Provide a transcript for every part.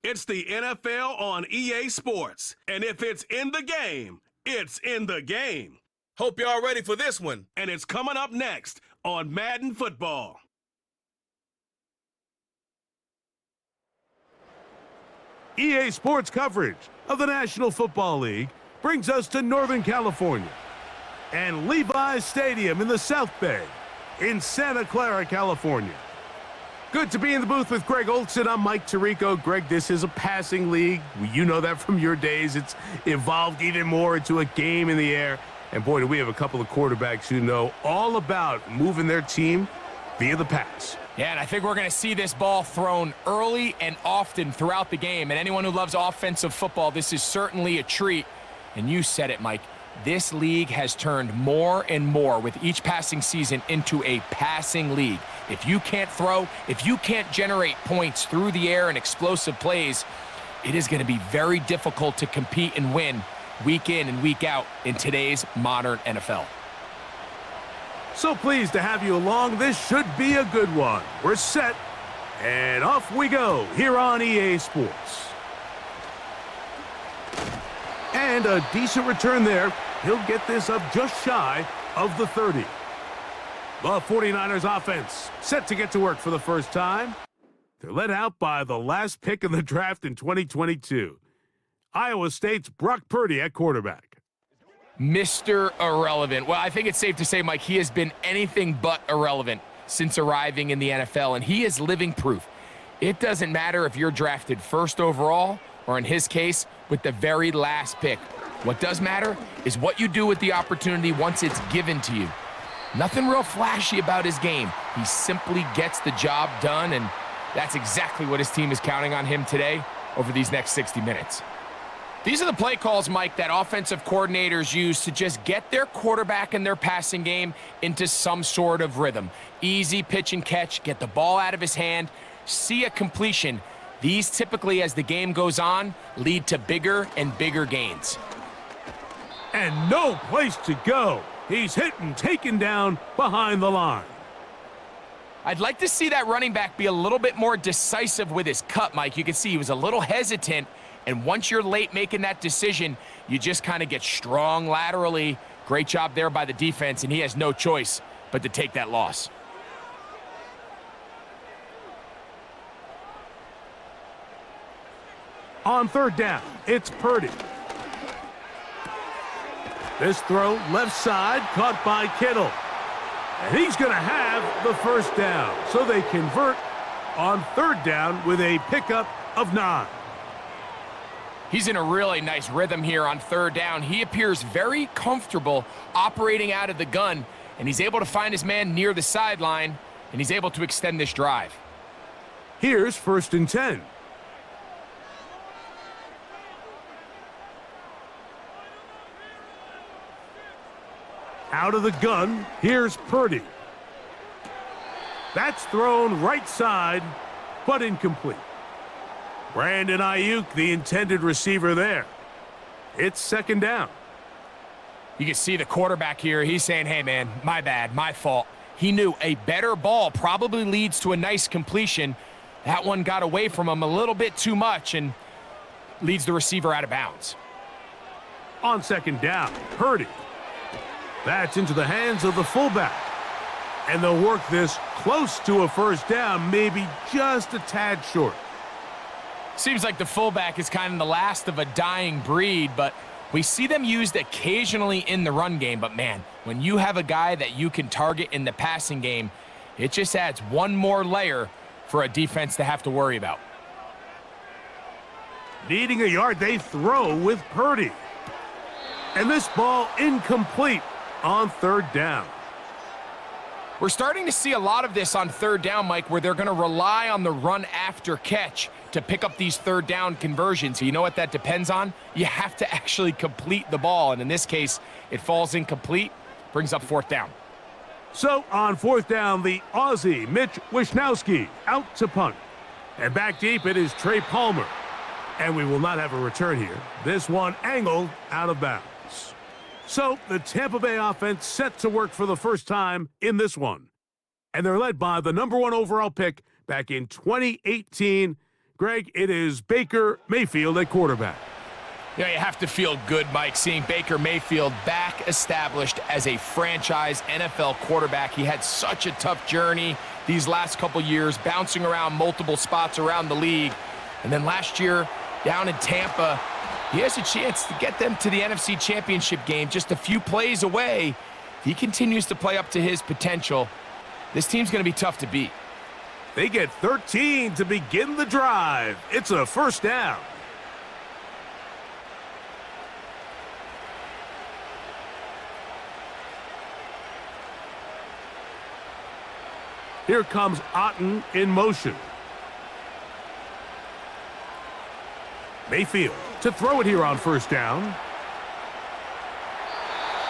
It's the NFL on EA Sports. And if it's in the game, it's in the game. Hope y'all ready for this one. And it's coming up next on Madden Football. EA Sports coverage of the National Football League brings us to Northern California and Levi's Stadium in the South Bay in Santa Clara, California. Good to be in the booth with Greg Olson. I'm Mike Tirico. Greg, this is a passing league. You know that from your days. It's evolved even more into a game in the air. And boy, do we have a couple of quarterbacks who know all about moving their team via the pass. Yeah, and I think we're going to see this ball thrown early and often throughout the game. And anyone who loves offensive football, this is certainly a treat. And you said it, Mike. This league has turned more and more with each passing season into a passing league. If you can't throw, if you can't generate points through the air and explosive plays, it is going to be very difficult to compete and win week in and week out in today's modern NFL. So pleased to have you along. This should be a good one. We're set, and off we go here on EA Sports. And a decent return there. He'll get this up just shy of the 30. The 49ers offense set to get to work for the first time. They're led out by the last pick in the draft in 2022. Iowa State's Brock Purdy at quarterback. Mr. Irrelevant. Well, I think it's safe to say, Mike, he has been anything but irrelevant since arriving in the NFL, and he is living proof. It doesn't matter if you're drafted first overall or, in his case, with the very last pick. What does matter is what you do with the opportunity once it's given to you. Nothing real flashy about his game. He simply gets the job done, and that's exactly what his team is counting on him today over these next 60 minutes. These are the play calls, Mike, that offensive coordinators use to just get their quarterback and their passing game into some sort of rhythm. Easy pitch and catch, get the ball out of his hand, see a completion. These typically, as the game goes on, lead to bigger and bigger gains. And no place to go. He's hit and taken down behind the line. I'd like to see that running back be a little bit more decisive with his cut, Mike. You can see he was a little hesitant, and once you're late making that decision, you just kind of get strong laterally. Great job there by the defense, and he has no choice but to take that loss. On third down, it's Purdy. This throw left side caught by Kittle. And he's going to have the first down. So they convert on third down with a pickup of 9. He's in a really nice rhythm here on third down. He appears very comfortable operating out of the gun, and he's able to find his man near the sideline, and he's able to extend this drive. Here's 1st and 10. Out of the gun, here's Purdy. That's thrown right side, but incomplete. Brandon Ayuk, the intended receiver there. It's 2nd down. You can see the quarterback here. He's saying, hey, man, my bad, my fault. He knew a better ball probably leads to a nice completion. That one got away from him a little bit too much and leads the receiver out of bounds. On 2nd down, Purdy. That's into the hands of the fullback. And they'll work this close to a first down, maybe just a tad short. Seems like the fullback is kind of the last of a dying breed, but we see them used occasionally in the run game. But, man, when you have a guy that you can target in the passing game, it just adds one more layer for a defense to have to worry about. Needing a yard, they throw with Purdy. And this ball incomplete on third down. We're starting to see a lot of this on third down, Mike, where they're going to rely on the run after catch to pick up these third down conversions. So you know what that depends on? You have to actually complete the ball, and in this case, it falls incomplete, brings up 4th down. So on 4th down, the Aussie Mitch Wishnowsky out to punt. And back deep it is Trey Palmer. And we will not have a return here. This one angled out of bounds. So the Tampa Bay offense set to work for the first time in this one. And they're led by the #1 overall pick back in 2018, Greg, it is Baker Mayfield at quarterback. Yeah, you have to feel good, Mike, seeing Baker Mayfield back established as a franchise NFL quarterback. He had such a tough journey these last couple years, bouncing around multiple spots around the league. And then last year, down in Tampa, he has a chance to get them to the NFC Championship game just a few plays away. If he continues to play up to his potential, this team's going to be tough to beat. They get 13 to begin the drive. It's a first down. Here comes Otten in motion. Mayfield to throw it here on first down.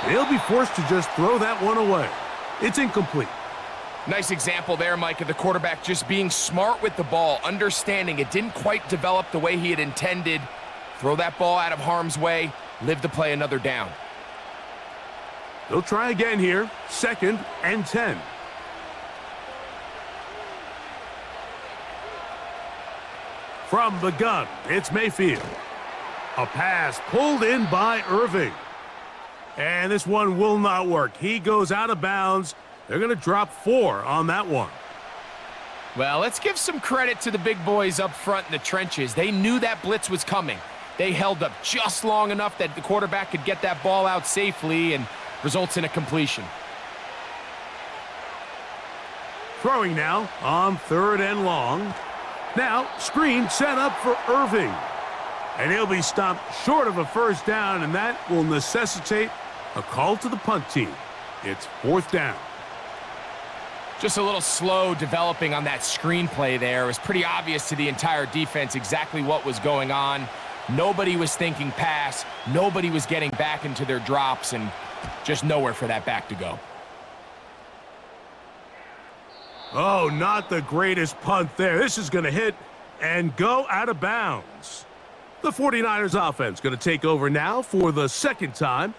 They'll be forced to just throw that one away. It's incomplete. Nice example there, Mike, of the quarterback just being smart with the ball, understanding it didn't quite develop the way he had intended. Throw that ball out of harm's way, live to play another down. They'll try again here, 2nd and 10. From the gun, it's Mayfield. A pass pulled in by Irving. And this one will not work. He goes out of bounds. They're going to drop 4 on that one. Well, let's give some credit to the big boys up front in the trenches. They knew that blitz was coming. They held up just long enough that the quarterback could get that ball out safely and results in a completion. Throwing now on 3rd and long. Now, screen set up for Irving. And he'll be stopped short of a first down, and that will necessitate a call to the punt team. It's 4th down. Just a little slow developing on that screenplay there. It was pretty obvious to the entire defense exactly what was going on. Nobody was thinking pass. Nobody was getting back into their drops, and just nowhere for that back to go. Oh, not the greatest punt there. This is going to hit and go out of bounds. The 49ers offense going to take over now for the 2nd time.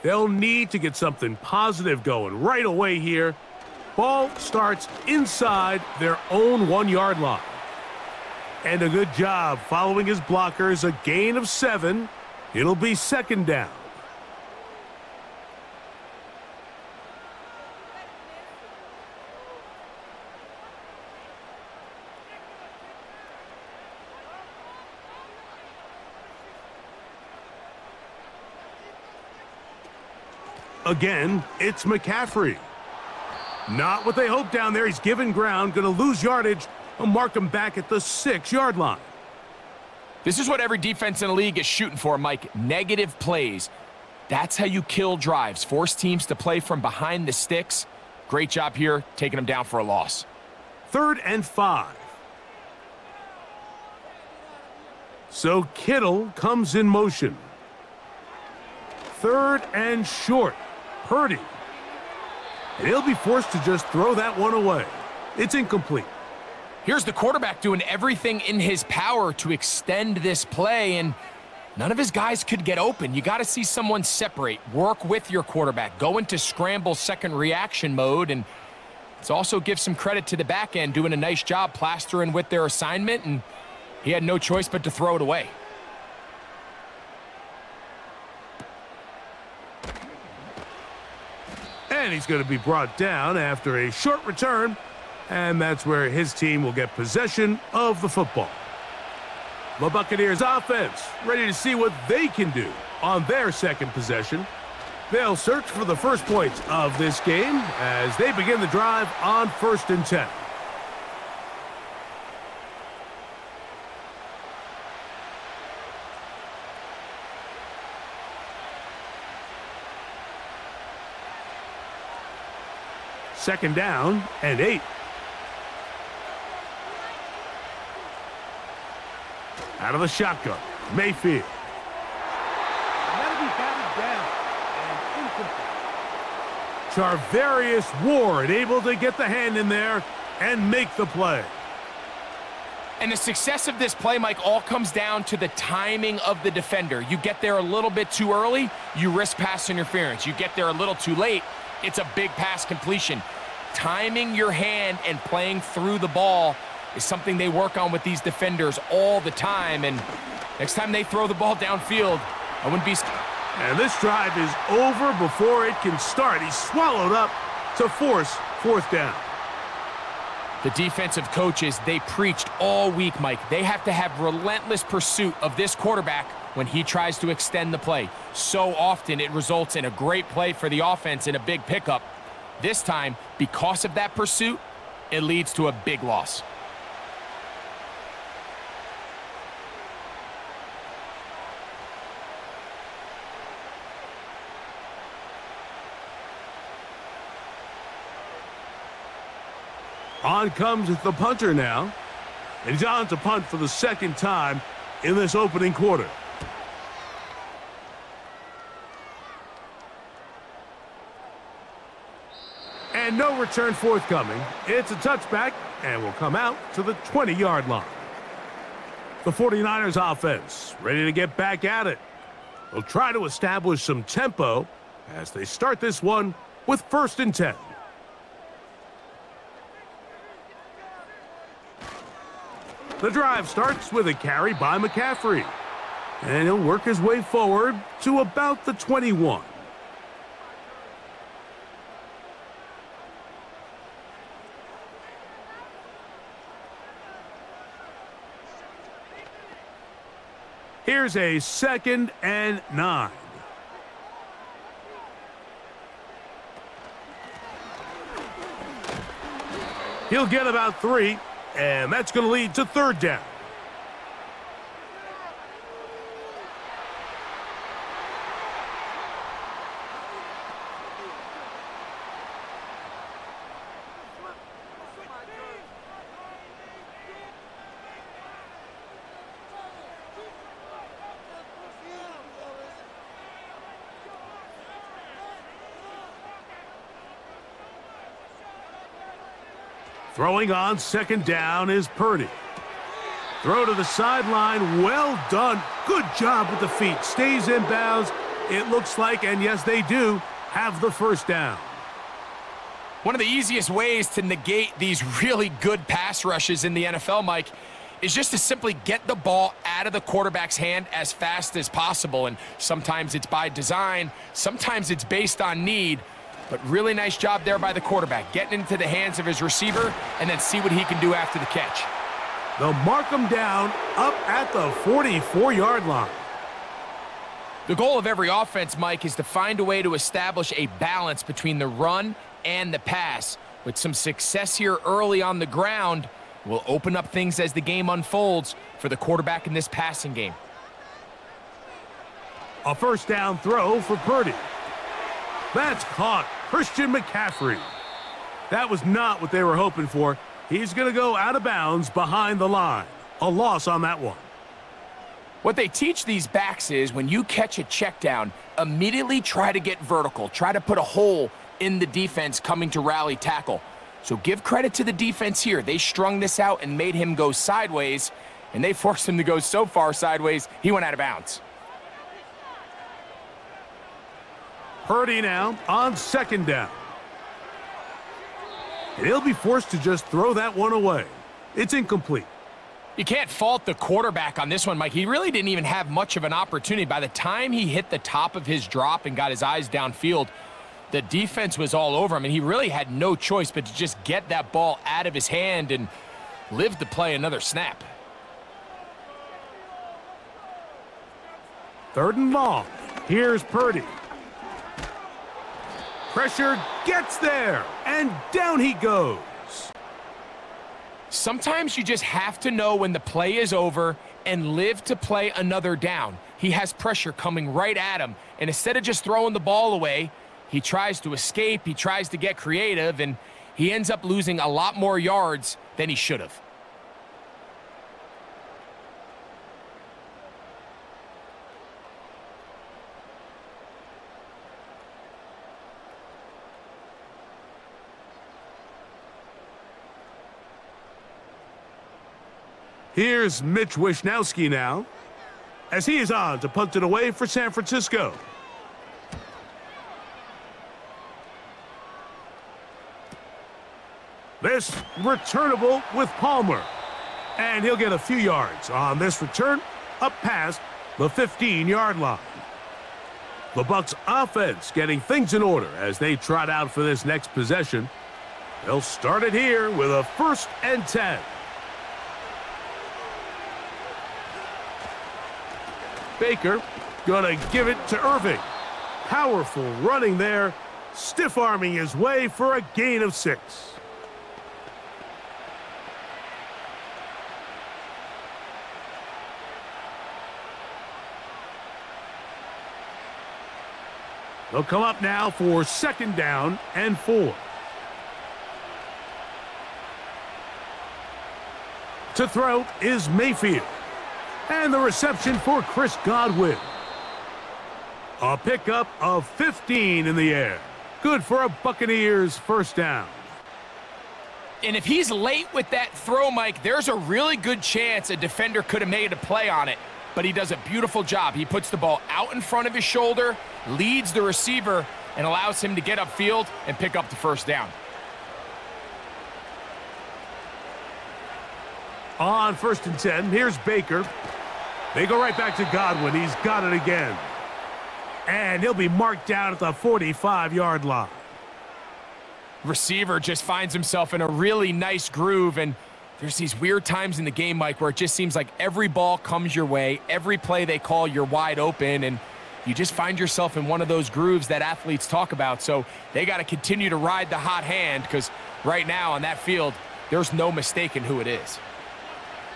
They'll need to get something positive going right away here. Ball starts inside their own 1-yard line. And a good job following his blockers, a gain of 7. It'll be 2nd down. Again, it's McCaffrey. Not what they hoped down there. He's given ground, going to lose yardage. He'll mark him back at the 6-yard line. This is what every defense in the league is shooting for, Mike. Negative plays. That's how you kill drives. Force teams to play from behind the sticks. Great job here, taking them down for a loss. 3rd and 5. So Kittle comes in motion. 3rd and short. Purdy. And he'll be forced to just throw that one away. It's incomplete. Here's the quarterback doing everything in his power to extend this play, and none of his guys could get open. You got to see someone separate, work with your quarterback, go into scramble second reaction mode, and let's also give some credit to the back end doing a nice job plastering with their assignment, and he had no choice but to throw it away. And he's going to be brought down after a short return. And that's where his team will get possession of the football. The Buccaneers offense ready to see what they can do on their 2nd possession. They'll search for the first points of this game as they begin the drive on 1st and 10. Second down and 8. Out of the shotgun, Mayfield. And that'll be batted down and incomplete. Charvarius Ward able to get the hand in there and make the play. And the success of this play, Mike, all comes down to the timing of the defender. You get there a little bit too early, you risk pass interference. You get there a little too late, it's a big pass completion. Timing your hand and playing through the ball is something they work on with these defenders all the time, and next time they throw the ball downfield, I wouldn't be... And this drive is over before it can start. He's swallowed up to force fourth down. The defensive coaches, they preached all week, Mike. They have to have relentless pursuit of this quarterback when he tries to extend the play. So often it results in a great play for the offense and a big pickup. This time, because of that pursuit, it leads to a big loss. On comes the punter now. And he's on to punt for the second time in this opening quarter. And no return forthcoming. It's a touchback and will come out to the 20-yard line. The 49ers offense ready to get back at it. They'll try to establish some tempo as they start this one with 1st and 10. The drive starts with a carry by McCaffrey. And he'll work his way forward to about the 21. Here's a 2nd and 9. He'll get about 3. And that's going to lead to 3rd down. Throwing on 2nd down is Purdy. Throw to the sideline. Well done. Good job with the feet. Stays in bounds. It looks like, and yes, they do, have the 1st down. One of the easiest ways to negate these really good pass rushes in the NFL, Mike, is just to simply get the ball out of the quarterback's hand as fast as possible. And sometimes it's by design. Sometimes it's based on need. But really nice job there by the quarterback, getting into the hands of his receiver and then see what he can do after the catch. They'll mark him down up at the 44-yard line. The goal of every offense, Mike, is to find a way to establish a balance between the run and the pass. With some success here early on the ground, will open up things as the game unfolds for the quarterback in this passing game. A 1st down throw for Purdy. That's caught. Christian McCaffrey. That was not what they were hoping for. He's going to go out of bounds behind the line. A loss on that one. What they teach these backs is when you catch a check down, immediately try to get vertical. Try to put a hole in the defense coming to rally tackle. So give credit to the defense here. They strung this out and made him go sideways, and they forced him to go so far sideways, he went out of bounds. Purdy now on 2nd down. And he'll be forced to just throw that one away. It's incomplete. You can't fault the quarterback on this one, Mike. He really didn't even have much of an opportunity. By the time he hit the top of his drop and got his eyes downfield, the defense was all over him, and he really had no choice but to just get that ball out of his hand and live to play another snap. 3rd and long. Here's Purdy. Pressure gets there, and down he goes. Sometimes you just have to know when the play is over and live to play another down. He has pressure coming right at him, and instead of just throwing the ball away, he tries to escape, he tries to get creative, and he ends up losing a lot more yards than he should have. Here's Mitch Wishnowsky now, as he is on to punt it away for San Francisco. This returnable with Palmer. And he'll get a few yards on this return up past the 15-yard line. The Bucs offense getting things in order as they trot out for this next possession. They'll start it here with a 1st and 10. Baker gonna give it to Irving. Powerful running there, stiff-arming his way for a gain of 6. They'll come up now for 2nd down and 4. To throw is Mayfield. And the reception for Chris Godwin. A pickup of 15 in the air. Good for a Buccaneers 1st down. And if he's late with that throw, Mike, there's a really good chance a defender could have made a play on it. But he does a beautiful job. He puts the ball out in front of his shoulder, leads the receiver, and allows him to get upfield and pick up the 1st down. On 1st and 10, here's Baker. They go right back to Godwin. He's got it again. And he'll be marked down at the 45-yard line. Receiver just finds himself in a really nice groove, and there's these weird times in the game, Mike, where it just seems like every ball comes your way, every play they call, you're wide open, and you just find yourself in one of those grooves that athletes talk about. So they got to continue to ride the hot hand, because right now on that field, there's no mistaking who it is.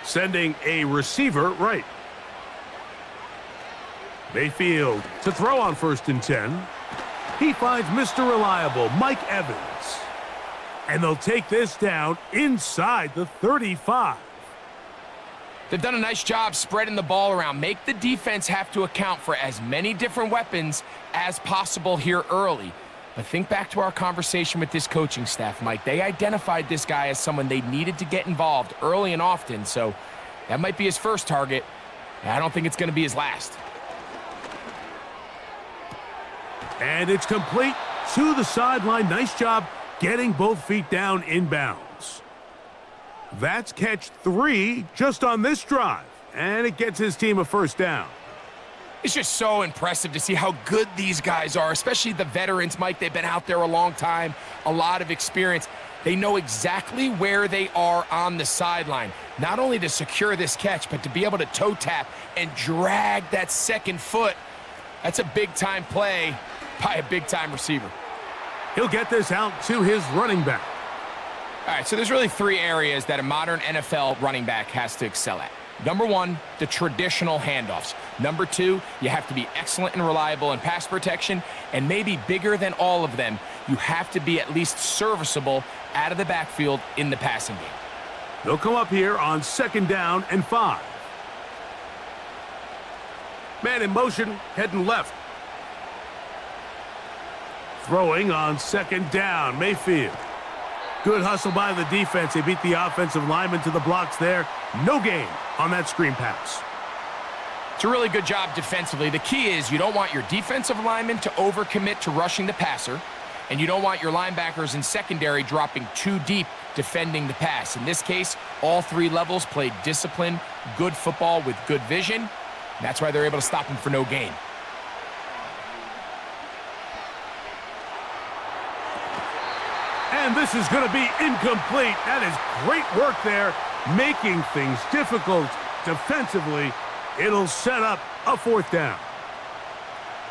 Sending a receiver right. Mayfield to throw on 1st and 10. He finds Mr. Reliable, Mike Evans. And they'll take this down inside the 35. They've done a nice job spreading the ball around. Make the defense have to account for as many different weapons as possible here early. But think back to our conversation with this coaching staff, Mike. They identified this guy as someone they needed to get involved early and often. So that might be his first target. I don't think it's going to be his last. And it's complete to the sideline. Nice job getting both feet down inbounds. That's catch 3 just on this drive. And it gets his team a 1st down. It's just so impressive to see how good these guys are, especially the veterans, Mike. They've been out there a long time, a lot of experience. They know exactly where they are on the sideline, not only to secure this catch, but to be able to toe tap and drag that 2nd foot. That's a big-time play by a big-time receiver. He'll get this out to his running back. All right, so there's really 3 areas that a modern NFL running back has to excel at. Number 1, the traditional handoffs. Number 2, you have to be excellent and reliable in pass protection. And maybe bigger than all of them, you have to be at least serviceable out of the backfield in the passing game. They'll come up here on 2nd down and 5. Man in motion, heading left. Throwing on 2nd down, Mayfield. Good hustle by the defense. They beat the offensive lineman to the blocks there. No gain on that screen pass. It's a really good job defensively. The key is you don't want your defensive lineman to overcommit to rushing the passer, and you don't want your linebackers in secondary dropping too deep defending the pass. In this case, all 3 levels played disciplined, good football with good vision. That's why they're able to stop him for no gain. And this is going to be incomplete. That is great work there, making things difficult defensively. It'll set up a 4th down.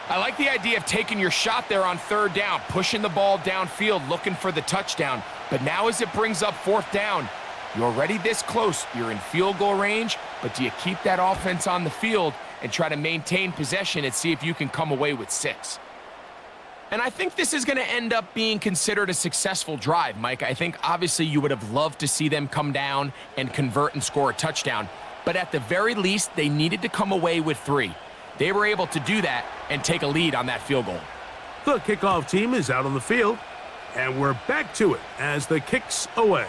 I like the idea of taking your shot there on 3rd down, pushing the ball downfield, looking for the touchdown. But now as it brings up 4th down, you're already this close. You're in field goal range, but do you keep that offense on the field and try to maintain possession and see if you can come away with 6? And I think this is going to end up being considered a successful drive, Mike. I think obviously you would have loved to see them come down and convert and score a touchdown. But at the very least, they needed to come away with 3. They were able to do that and take a lead on that field goal. The kickoff team is out on the field, and we're back to it as the kick's away.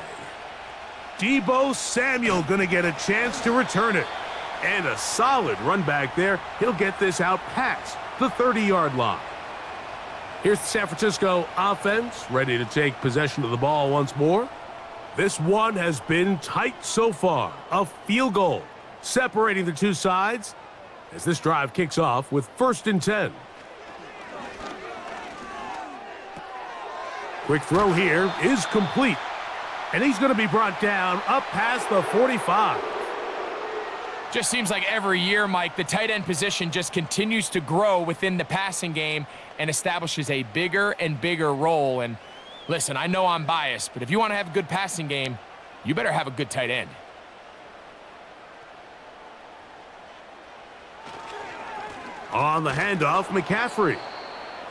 Deebo Samuel going to get a chance to return it. And a solid run back there. He'll get this out past the 30-yard line. Here's the San Francisco offense, ready to take possession of the ball once more. This one has been tight so far. A field goal separating the two sides as this drive kicks off with 1st and 10. Quick throw here is complete. And he's going to be brought down up past the 45. Just seems like every year, Mike, the tight end position just continues to grow within the passing game and establishes a bigger and bigger role. And listen, I know I'm biased, but if you want to have a good passing game, you better have a good tight end. On the handoff, McCaffrey.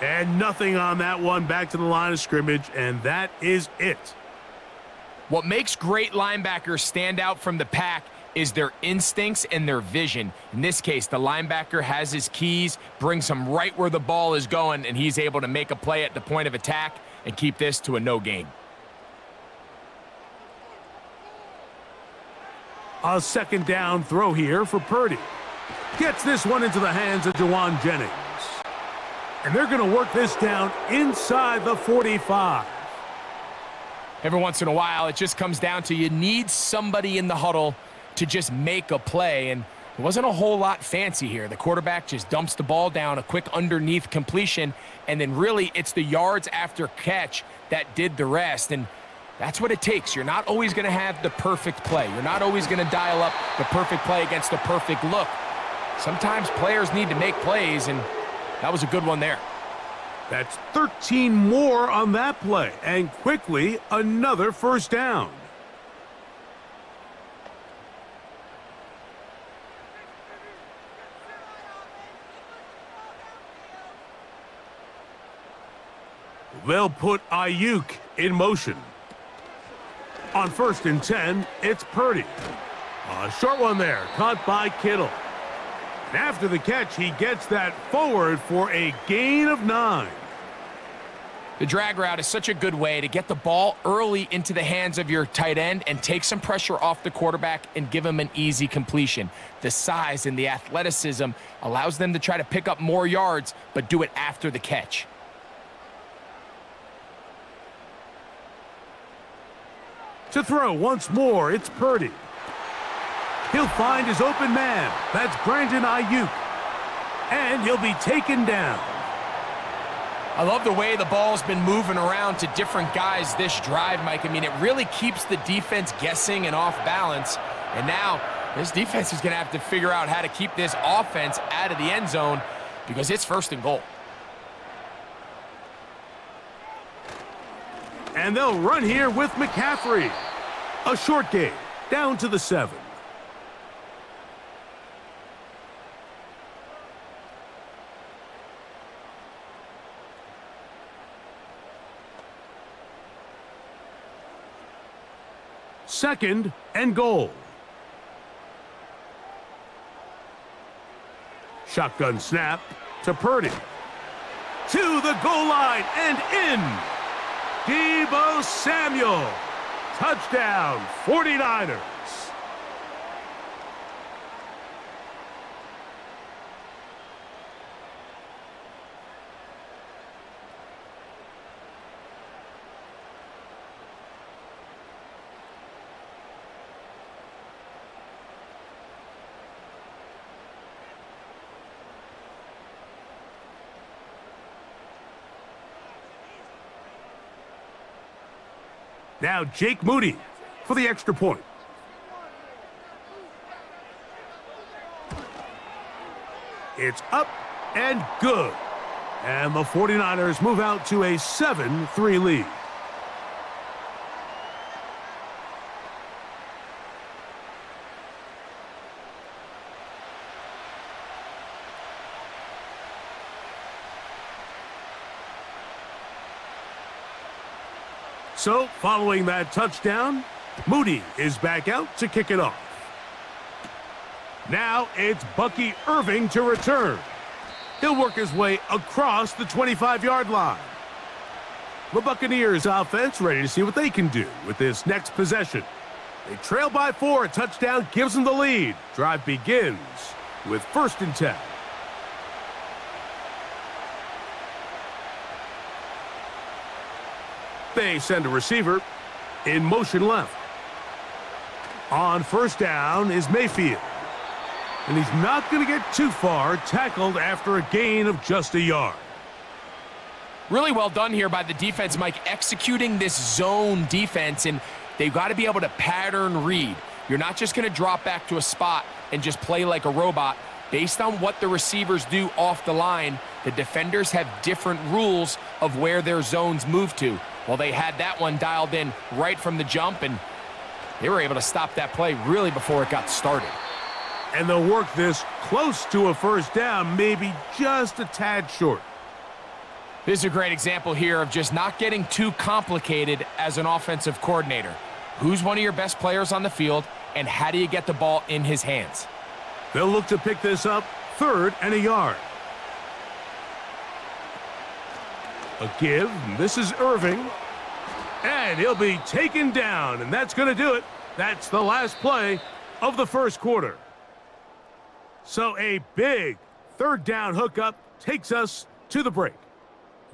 And nothing on that one, back to the line of scrimmage, and that is it. What makes great linebackers stand out from the pack is their instincts and their vision. In this case, the linebacker has his keys, brings him right where the ball is going, and he's able to make a play at the point of attack and keep this to a no gain. A 2nd down throw here for Purdy. Gets this one into the hands of Jawan Jennings. And they're going to work this down inside the 45. Every once in a while, it just comes down to you need somebody in the huddle to just make a play. And it wasn't a whole lot fancy here. The quarterback just dumps the ball down, a quick underneath completion, and then really it's the yards after catch that did the rest. And that's what it takes. You're not always going to have the perfect play. You're not always going to dial up the perfect play against the perfect look. Sometimes players need to make plays, and that was a good one there. That's 13 more on that play, and quickly another 1st down. They'll put Ayuk in motion. On 1st and 10, it's Purdy. A short one there, caught by Kittle. And after the catch, he gets that forward for a gain of 9. The drag route is such a good way to get the ball early into the hands of your tight end and take some pressure off the quarterback and give him an easy completion. The size and the athleticism allows them to try to pick up more yards, but do it after the catch. To throw once more, it's Purdy. He'll find his open man. That's Brandon Ayuk. And he'll be taken down. I love the way the ball's been moving around to different guys this drive, Mike. I mean, it really keeps the defense guessing and off balance. And now this defense is going to have to figure out how to keep this offense out of the end zone because it's 1st and goal. And they'll run here with McCaffrey. A short gain, down to the 7. Second and goal. Shotgun snap to Purdy. To the goal line and in. Deebo Samuel. Touchdown, 49ers. Now Jake Moody for the extra point. It's up and good. And the 49ers move out to a 7-3 lead. So, following that touchdown, Moody is back out to kick it off. Now it's Bucky Irving to return. He'll work his way across the 25-yard line. The Buccaneers offense ready to see what they can do with this next possession. They trail by 4. A touchdown gives them the lead. Drive begins with 1st and 10. They send a receiver. in motion left. On first down is Mayfield. And he's not going to get too far, tackled after a gain of just a yard. Really well done here by the defense, Mike, executing this zone defense, and they've got to be able to pattern read. You're not just going to drop back to a spot and just play like a robot. Based on what the receivers do off the line, the defenders have different rules of where their zones move to. Well, they had that one dialed in right from the jump, and they were able to stop that play really before it got started. And they'll work this close to a first down, maybe just a tad short. This is a great example here of just not getting too complicated as an offensive coordinator. Who's one of your best players on the field, and how do you get the ball in his hands? They'll look to pick this up, 3rd and a yard. A give, this is Irving. And he'll be taken down, and that's going to do it. That's the last play of the first quarter. So a big 3rd down hookup takes us to the break.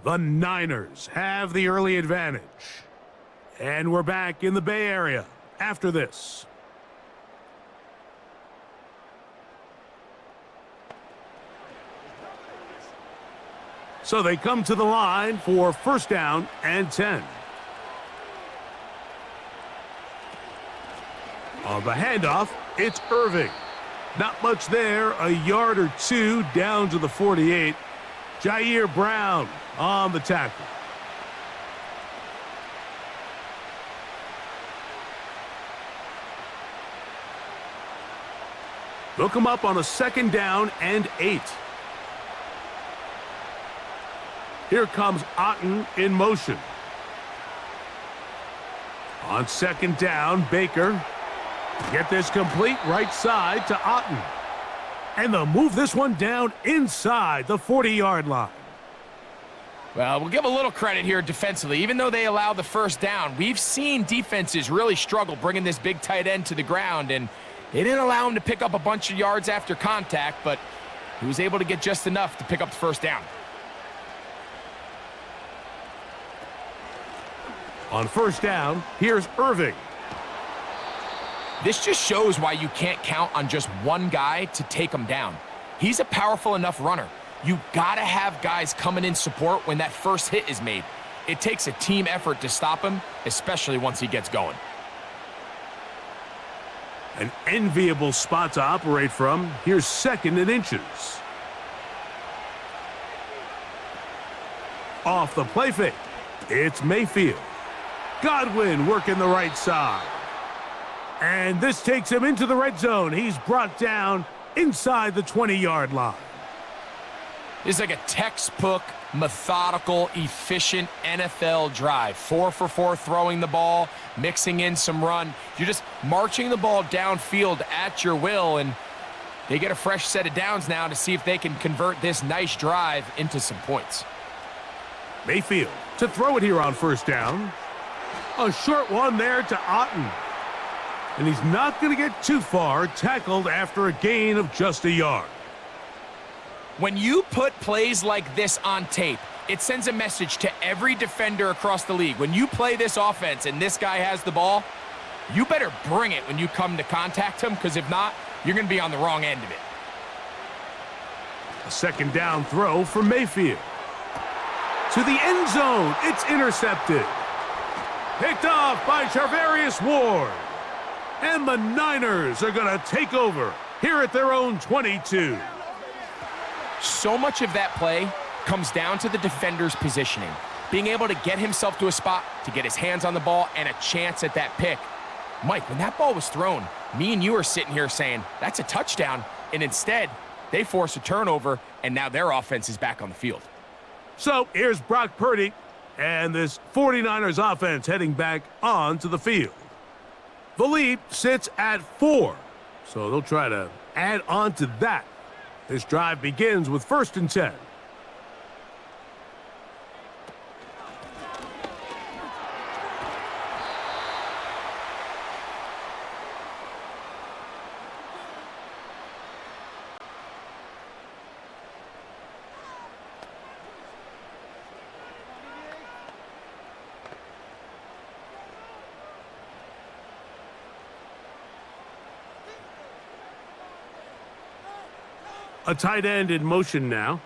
The Niners have the early advantage. And we're back in the Bay Area after this. So they come to the line for first down and 10. On the handoff, it's Irving. Not much there, a yard or two down to the 48. Jair Brown on the tackle. They'll come up on a 2nd down and 8. Here comes Otten in motion. On 2nd down, Baker. Get this complete right side to Otten. And they'll move this one down inside the 40-yard line. Well, we'll give a little credit here defensively. Even though they allowed the first down, we've seen defenses really struggle bringing this big tight end to the ground, and they didn't allow him to pick up a bunch of yards after contact, but he was able to get just enough to pick up the first down. On first down, here's Irving. This just shows why you can't count on just one guy to take him down. He's a powerful enough runner. You gotta have guys coming in support when that first hit is made. It takes a team effort to stop him, especially once he gets going. An enviable spot to operate from. Here's 2nd and inches. Off the play fake, it's Mayfield. Godwin working the right side. And this takes him into the red zone. He's brought down inside the 20-yard line. It's like a textbook, methodical, efficient NFL drive. 4 for 4 throwing the ball, mixing in some run. You're just marching the ball downfield at your will, and they get a fresh set of downs now to see if they can convert this nice drive into some points. Mayfield to throw it here on first down. A short one there to Otten. And he's not going to get too far, tackled after a gain of just a yard. When you put plays like this on tape, it sends a message to every defender across the league. When you play this offense and this guy has the ball, you better bring it when you come to contact him, because if not, you're going to be on the wrong end of it. A 2nd down throw for Mayfield. To the end zone, it's intercepted. Picked off by Charvarius Ward. And the Niners are going to take over here at their own 22. So much of that play comes down to the defender's positioning. Being able to get himself to a spot, to get his hands on the ball, and a chance at that pick. Mike, when that ball was thrown, me and you are sitting here saying, that's a touchdown. And instead, they force a turnover, and now their offense is back on the field. So here's Brock Purdy, and this 49ers offense heading back onto the field. The lead sits at 4, so they'll try to add on to that. This drive begins with 1st and 10. A tight end in motion now.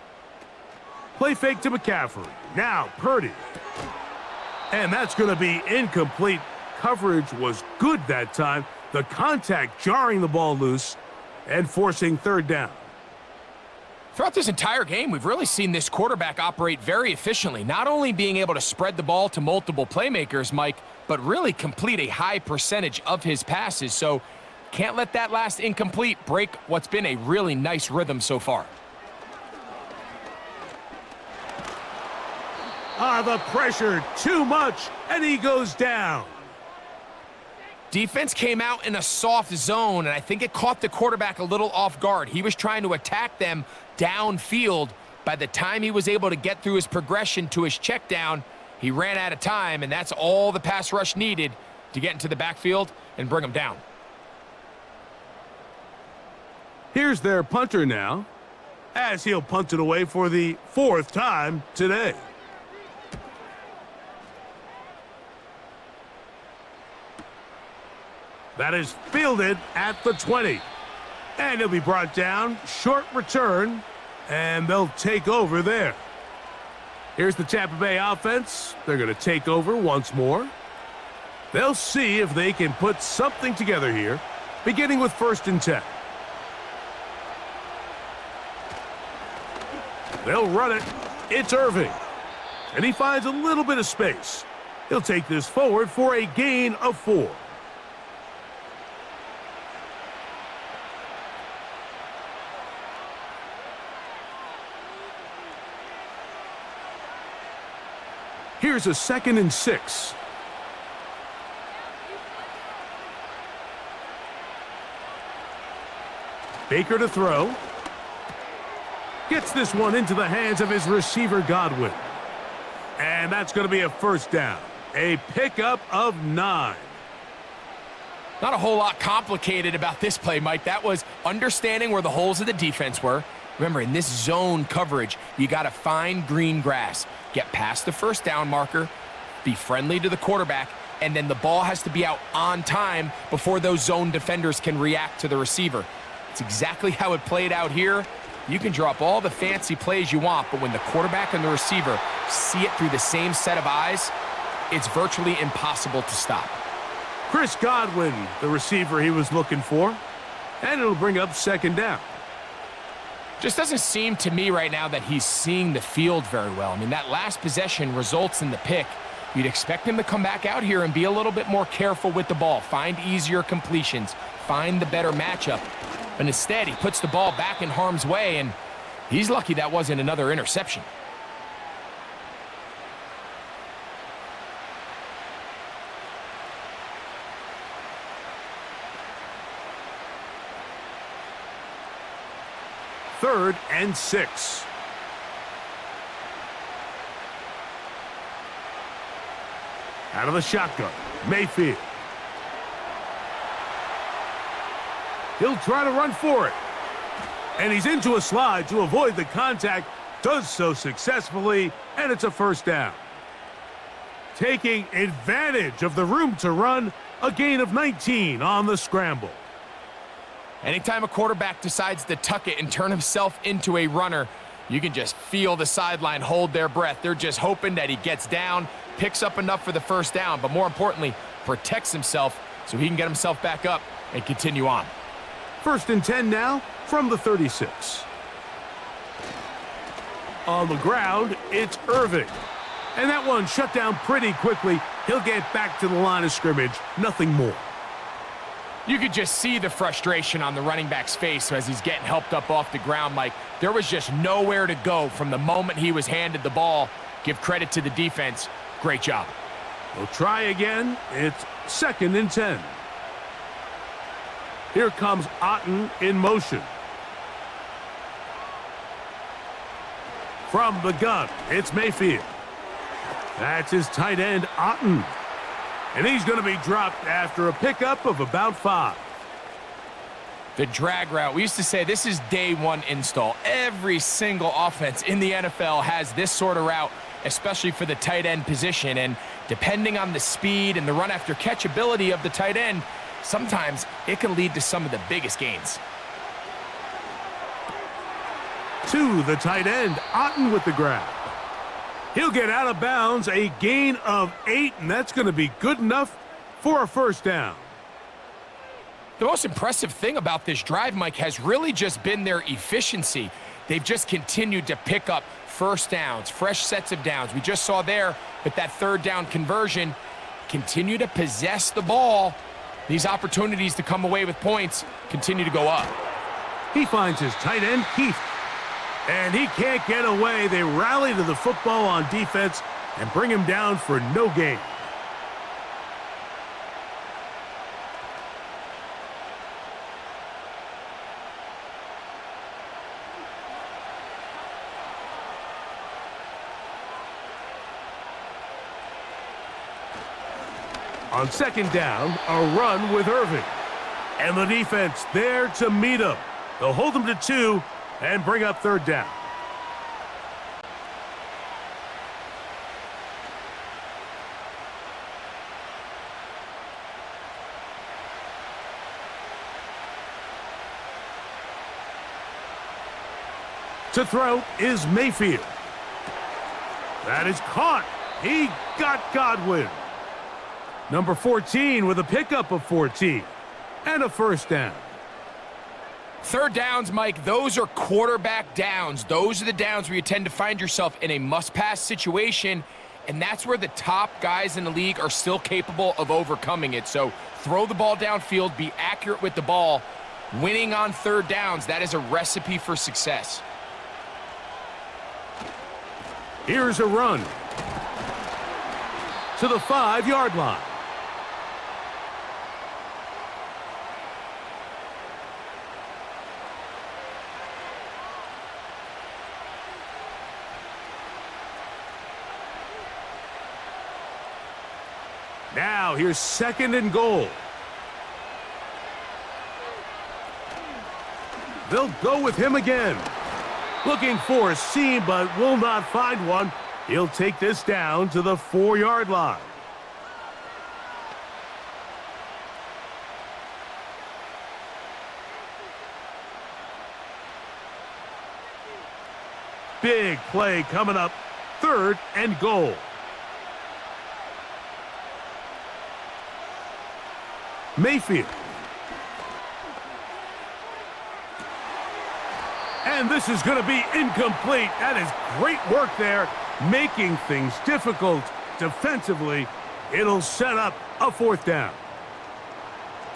Play fake to McCaffrey. Now Purdy. And that's going to be incomplete. Coverage was good that time. The contact jarring the ball loose and forcing third down. Throughout this entire game, we've really seen this quarterback operate very efficiently, not only being able to spread the ball to multiple playmakers, Mike, but really complete a high percentage of his passes. So can't let that last incomplete break what's been a really nice rhythm so far. The pressure, too much, and he goes down. Defense came out in a soft zone, and I think it caught the quarterback a little off guard. He was trying to attack them downfield. By the time he was able to get through his progression to his check down, he ran out of time, and that's all the pass rush needed to get into the backfield and bring him down. Here's their punter now, as he'll punt it away for the 4th time today. That is fielded at the 20. And he'll be brought down. Short return. And they'll take over there. Here's the Tampa Bay offense. They're going to take over once more. They'll see if they can put something together here, beginning with 1st and 10. They'll run it. It's Irving. And he finds a little bit of space. He'll take this forward for a gain of 4. Here's a 2nd and 6. Baker to throw. Gets this one into the hands of his receiver, Godwin. And that's going to be a 1st down. A pickup of 9. Not a whole lot complicated about this play, Mike. That was understanding where the holes of the defense were. Remember, in this zone coverage, you got to find green grass. Get past the 1st down marker, be friendly to the quarterback, and then the ball has to be out on time before those zone defenders can react to the receiver. It's exactly how it played out here. You can drop all the fancy plays you want, but when the quarterback and the receiver see it through the same set of eyes, it's virtually impossible to stop. Chris Godwin, the receiver he was looking for, and it'll bring up 2nd down. Just doesn't seem to me right now that he's seeing the field very well. I mean, that last possession results in the pick. You'd expect him to come back out here and be a little bit more careful with the ball, find easier completions, find the better matchup. But instead, he puts the ball back in harm's way, and he's lucky that wasn't another interception. Third and 6. Out of the shotgun, Mayfield. He'll try to run for it. And he's into a slide to avoid the contact. Does so successfully, and it's a 1st down. Taking advantage of the room to run, a gain of 19 on the scramble. Anytime a quarterback decides to tuck it and turn himself into a runner, you can just feel the sideline hold their breath. They're just hoping that he gets down, picks up enough for the 1st down, but more importantly, protects himself so he can get himself back up and continue on. 1st and 10 now from the 36. On the ground, it's Irving. And that one shut down pretty quickly. He'll get back to the line of scrimmage, nothing more. You could just see the frustration on the running back's face as he's getting helped up off the ground, Mike. There was just nowhere to go from the moment he was handed the ball. Give credit to the defense. Great job. We'll try again. It's 2nd and 10. Here comes Otten in motion. From the gun, it's Mayfield. That's his tight end, Otten. And he's going to be dropped after a pickup of about 5. The drag route. We used to say this is day 1 install. Every single offense in the NFL has this sort of route, especially for the tight end position. And depending on the speed and the run after catch ability of the tight end, sometimes it can lead to some of the biggest gains. To the tight end, Otten with the grab. He'll get out of bounds, a gain of 8, and that's going to be good enough for a first down. The most impressive thing about this drive, Mike, has really just been their efficiency. They've just continued to pick up first downs, fresh sets of downs. We just saw there with that third down conversion, continue to possess the ball. These opportunities to come away with points continue to go up. He finds his tight end, Keith. And he can't get away. They rally to the football on defense and bring him down for no gain. On second down, a run with Irving. And the defense there to meet him. They'll hold him to 2 and bring up third down. To throw is Mayfield. That is caught. He got Godwin. Number 14 with a pickup of 14 and a first down. Third downs, Mike, those are quarterback downs. Those are the downs where you tend to find yourself in a must-pass situation, and that's where the top guys in the league are still capable of overcoming it. So throw the ball downfield, be accurate with the ball. Winning on third downs, that is a recipe for success. Here's a run to the 5-yard line. Now, here's second and goal. They'll go with him again. Looking for a seam, but will not find one. He'll take this down to the 4-yard line. Big play coming up. Third and goal. Mayfield. And this is going to be incomplete. That is great work there, making things difficult defensively. It'll set up a fourth down.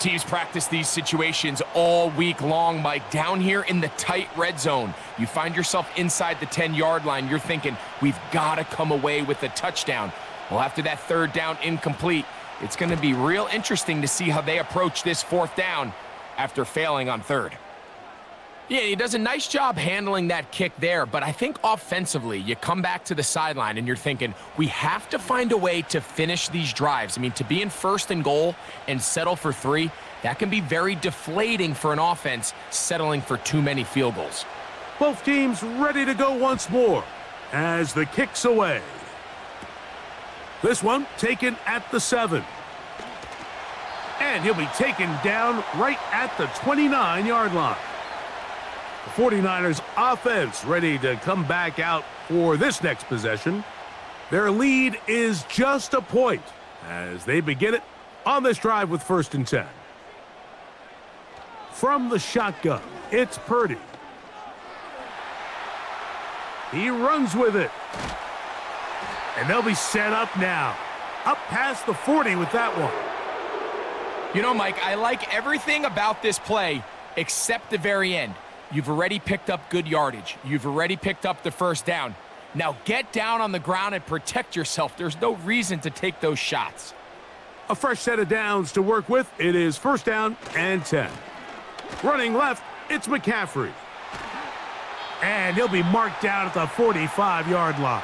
Teams practice these situations all week long, Mike. Down here in the tight red zone, you find yourself inside the 10-yard line. You're thinking, we've got to come away with a touchdown. Well, after that third down incomplete, it's going to be real interesting to see how they approach this fourth down after failing on third. Yeah, he does a nice job handling that kick there, but I think offensively, you come back to the sideline and you're thinking, we have to find a way to finish these drives. I mean, to be in first and goal and settle for 3, that can be very deflating for an offense settling for too many field goals. Both teams ready to go once more as the kick's away. This one taken at the 7. And he'll be taken down right at the 29-yard line. The 49ers offense ready to come back out for this next possession. Their lead is just a point as they begin it on this drive with first and 10. From the shotgun, it's Purdy. He runs with it. And they'll be set up now. Up past the 40 with that one. You know, Mike, I like everything about this play except the very end. You've already picked up good yardage. You've already picked up the first down. Now get down on the ground and protect yourself. There's no reason to take those shots. A fresh set of downs to work with. It is first down and 10. Running left, it's McCaffrey. And he'll be marked down at the 45-yard line.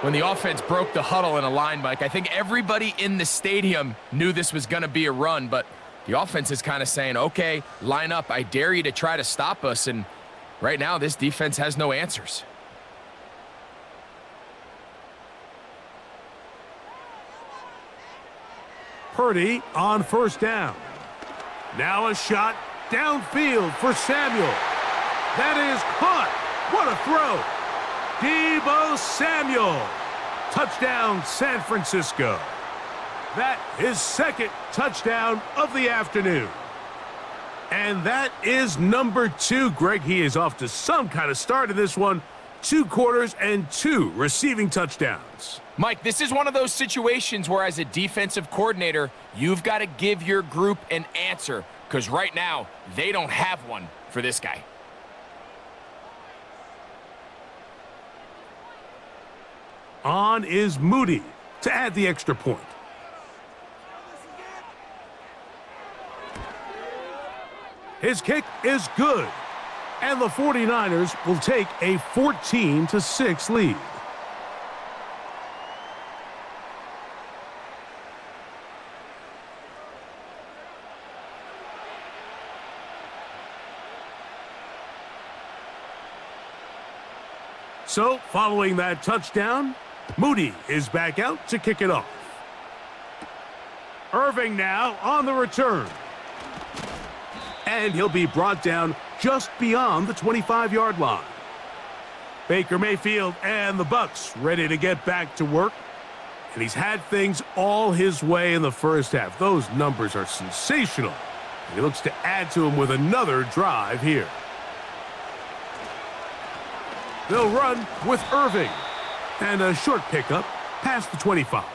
When the offense broke the huddle in a line, Mike, I think everybody in the stadium knew this was going to be a run, but the offense is kind of saying, okay, line up. I dare you to try to stop us. And right now, this defense has no answers. Purdy on first down. Now a shot downfield for Samuel. That is caught. What a throw. Deebo Samuel. Touchdown, San Francisco. That is second touchdown of the afternoon. And that is number 2. Greg, he is off to some kind of start in this one. 2 quarters and 2 receiving touchdowns. Mike, this is one of those situations where as a defensive coordinator, you've got to give your group an answer, because right now, they don't have one for this guy. On is Moody to add the extra point. His kick is good, and the 49ers will take a 14-6 lead. So, following that touchdown, Moody is back out to kick it off. Irving now on the return. And he'll be brought down just beyond the 25-yard line. Baker Mayfield and the Bucs ready to get back to work. And he's had things all his way in the first half. Those numbers are sensational. He looks to add to them with another drive here. They'll run with Irving. And a short pickup past the 25.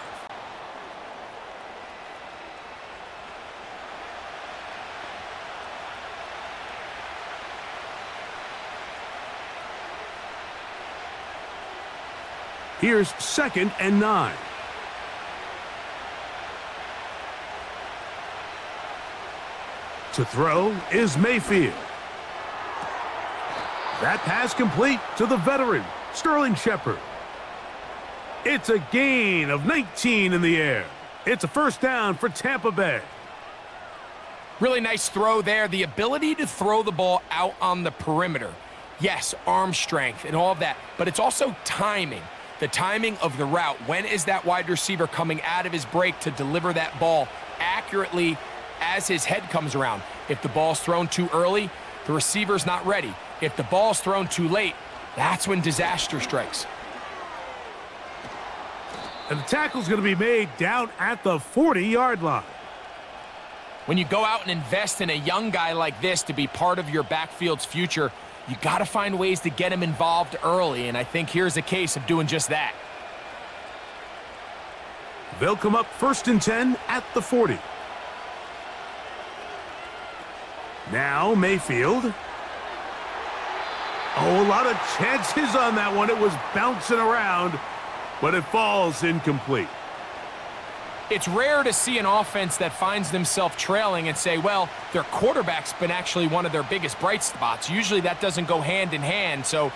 Here's 2nd and 9. To throw is Mayfield. That pass complete to the veteran, Sterling Shepard. It's a gain of 19 in the air. It's a first down for Tampa Bay. Really nice throw there. The ability to throw the ball out on the perimeter. Yes, arm strength and all of that, but it's also timing. The timing of the route. When is that wide receiver coming out of his break to deliver that ball accurately as his head comes around? If the ball's thrown too early, the receiver's not ready. If the ball's thrown too late, that's when disaster strikes. And the tackle's going to be made down at the 40-yard line. When you go out and invest in a young guy like this to be part of your backfield's future, you got to find ways to get him involved early, and I think here's a case of doing just that. They'll come up 1st and 10 at the 40. Now Mayfield. Oh, a lot of chances on that one. It was bouncing around, but it falls incomplete. It's rare to see an offense that finds themselves trailing and say, well, their quarterback's been actually one of their biggest bright spots. Usually that doesn't go hand in hand, so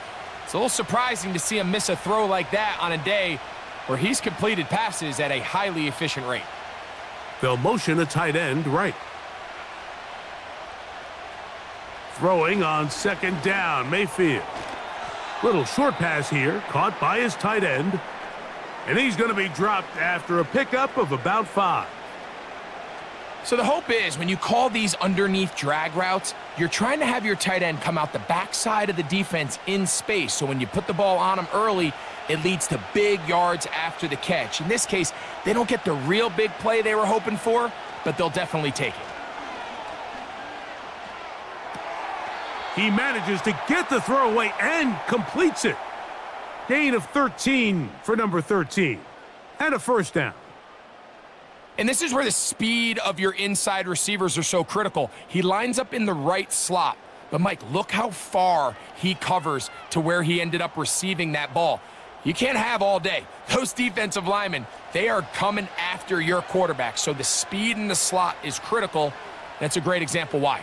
it's a little surprising to see him miss a throw like that on a day where he's completed passes at a highly efficient rate. They'll motion a tight end right. Throwing on 2nd down, Mayfield. Little short pass here, caught by his tight end. And he's going to be dropped after a pickup of about 5. So the hope is when you call these underneath drag routes, you're trying to have your tight end come out the backside of the defense in space. So when you put the ball on him early, it leads to big yards after the catch. In this case, they don't get the real big play they were hoping for, but they'll definitely take it. He manages to get the throw away and completes it. Gain of 13 for number 13. And a first down. And this is where the speed of your inside receivers are so critical. He lines up in the right slot. But, Mike, look how far he covers to where he ended up receiving that ball. You can't have all day. Those defensive linemen, they are coming after your quarterback. So the speed in the slot is critical. That's a great example why.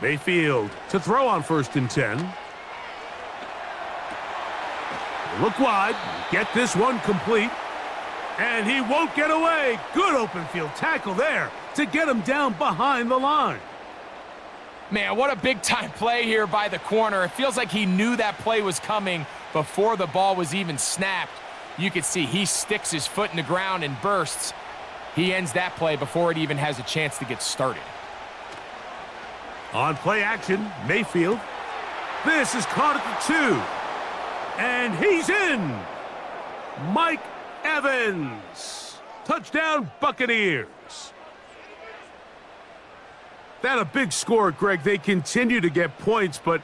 Mayfield to throw on 1st and 10. Look wide. Get this one complete. And he won't get away. Good open field tackle there to get him down behind the line. Man, what a big-time play here by the corner. It feels like he knew that play was coming before the ball was even snapped. You can see he sticks his foot in the ground and bursts. He ends that play before it even has a chance to get started. On play action, Mayfield. This is caught at the 2. And he's in. Mike Evans. Touchdown, Buccaneers. That a big score, Greg. They continue to get points, but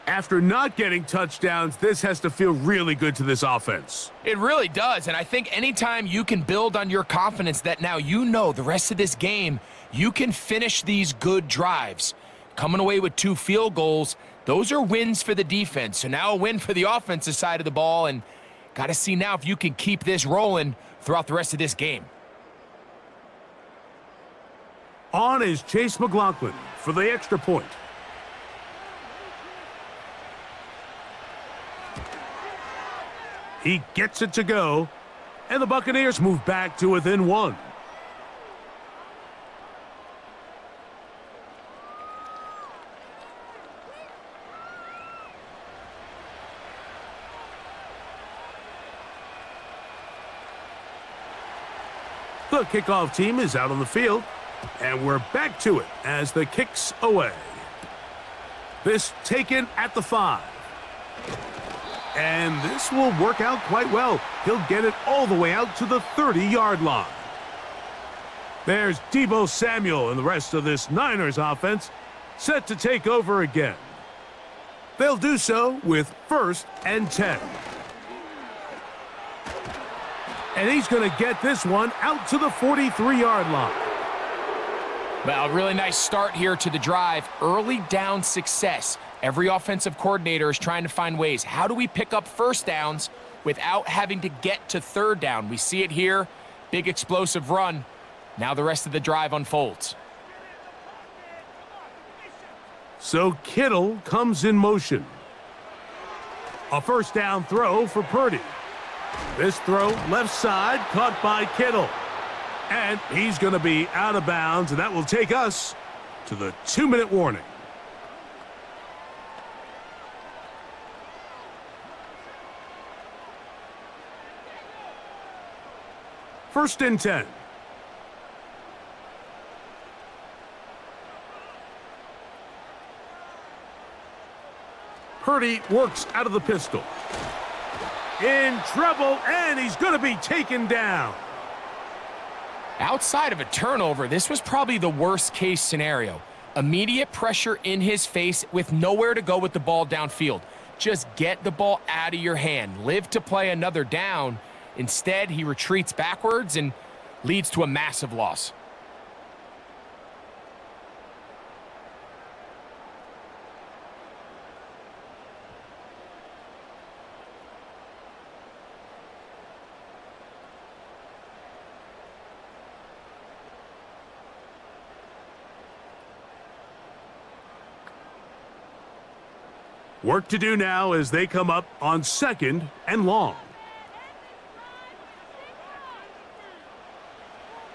after not getting touchdowns, this has to feel really good to this offense. It really does, and I think anytime you can build on your confidence that now you know the rest of this game, you can finish these good drives. Coming away with 2 field goals, those are wins for the defense. So now a win for the offensive side of the ball, and got to see now if you can keep this rolling throughout the rest of this game. On is Chase McLaughlin for the extra point. He gets it to go, and the Buccaneers move back to within 1. The kickoff team is out on the field, and we're back to it as the kick's away. This taken at the 5. And this will work out quite well. He'll get it all the way out to the 30-yard line. There's Deebo Samuel and the rest of this Niners offense set to take over again. They'll do so with 1st and 10. And he's going to get this one out to the 43-yard line. Well, a really nice start here to the drive. Early down success. Every offensive coordinator is trying to find ways. How do we pick up first downs without having to get to 3rd down? We see it here. Big explosive run. Now the rest of the drive unfolds. So Kittle comes in motion. A 1st down throw for Purdy. This throw left side caught by Kittle. And he's going to be out of bounds, and that will take us to the 2-minute warning. First and 10. Purdy works out of the pistol. In trouble, and he's going to be taken down. Outside of a turnover, this was probably the worst-case scenario. Immediate pressure in his face with nowhere to go with the ball downfield. Just get the ball out of your hand. Live to play another down. Instead, he retreats backwards and leads to a massive loss. Work to do now as they come up on 2nd and long.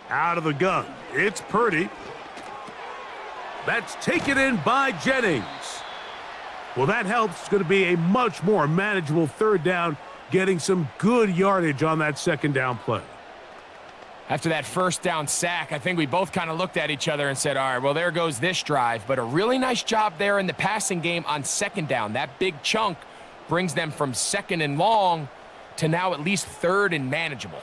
Out of the gun, it's Purdy. That's taken in by Jennings. Well, that helps. It's going to be a much more manageable 3rd down, getting some good yardage on that 2nd down play. After that 1st down sack, I think we both kind of looked at each other and said, all right, well, there goes this drive. But a really nice job there in the passing game on 2nd down. That big chunk brings them from 2nd and long to now at least 3rd and manageable.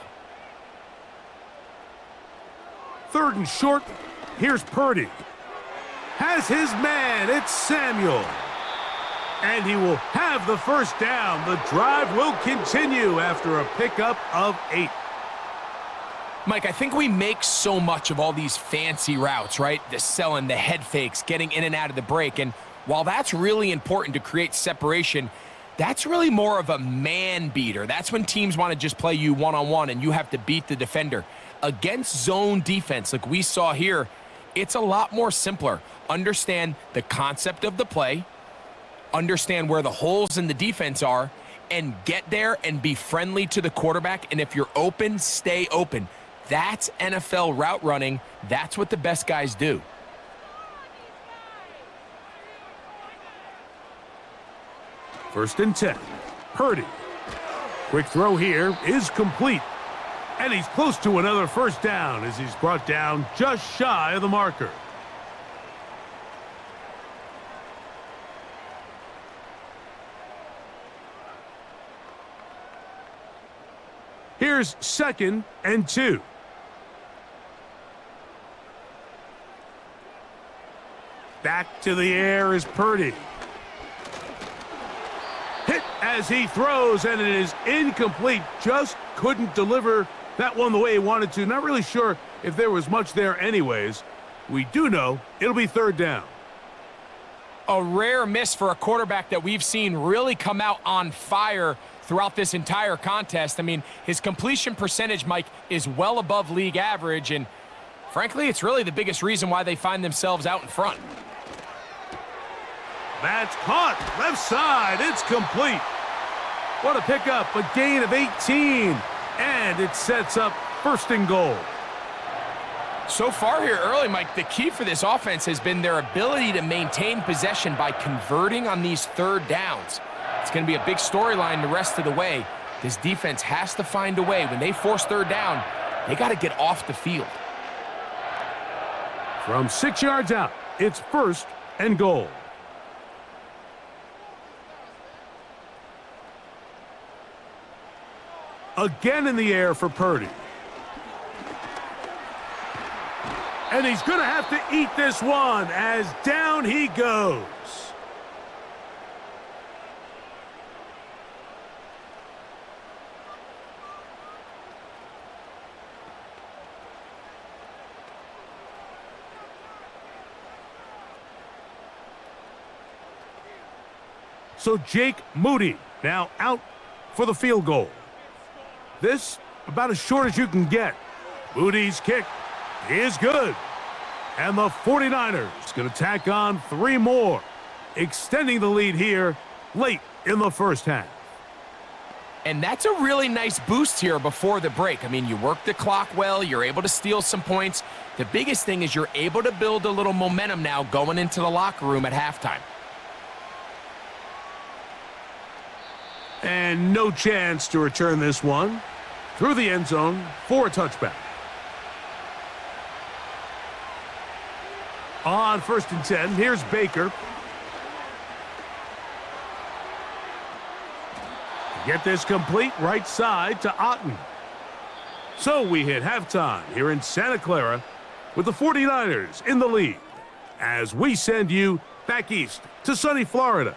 3rd and short. Here's Purdy. Has his man. It's Samuel. And he will have the 1st down. The drive will continue after a pickup of 8. Mike, I think we make so much of all these fancy routes, right? The selling, the head fakes, getting in and out of the break. And while that's really important to create separation, that's really more of a man beater. That's when teams want to just play you one-on-one and you have to beat the defender. Against zone defense, like we saw here, it's a lot more simpler. Understand the concept of the play, understand where the holes in the defense are, and get there and be friendly to the quarterback. And if you're open, stay open. That's NFL route running. That's what the best guys do. First and 10. Purdy. Quick throw here is complete. And he's close to another 1st down as he's brought down just shy of the marker. Here's 2nd and 2. Back to the air is Purdy. Hit as he throws, and it is incomplete. Just couldn't deliver that one the way he wanted to. Not really sure if there was much there anyways. We do know it'll be 3rd down. A rare miss for a quarterback that we've seen really come out on fire throughout this entire contest. I mean, his completion percentage, Mike, is well above league average, and frankly, it's really the biggest reason why they find themselves out in front. That's caught. Left side. It's complete. What a pickup. A gain of 18. And it sets up 1st and goal. So far here early, Mike, the key for this offense has been their ability to maintain possession by converting on these 3rd downs. It's going to be a big storyline the rest of the way. This defense has to find a way. When they force 3rd down, they got to get off the field. From 6 yards out, it's 1st and goal. Again in the air for Purdy. And he's going to have to eat this one as down he goes. So Jake Moody now out for the field goal. This about as short as you can get. Moody's kick is good. And the 49ers going to tack on 3 more, extending the lead here late in the 1st half. And that's a really nice boost here before the break. I mean, you work the clock well, you're able to steal some points. The biggest thing is you're able to build a little momentum now going into the locker room at halftime. And no chance to return this one through the end zone for a touchback. On 1st and 10, here's Baker. Get this complete right side to Otten. So we hit halftime here in Santa Clara with the 49ers in the lead as we send you back east to sunny Florida.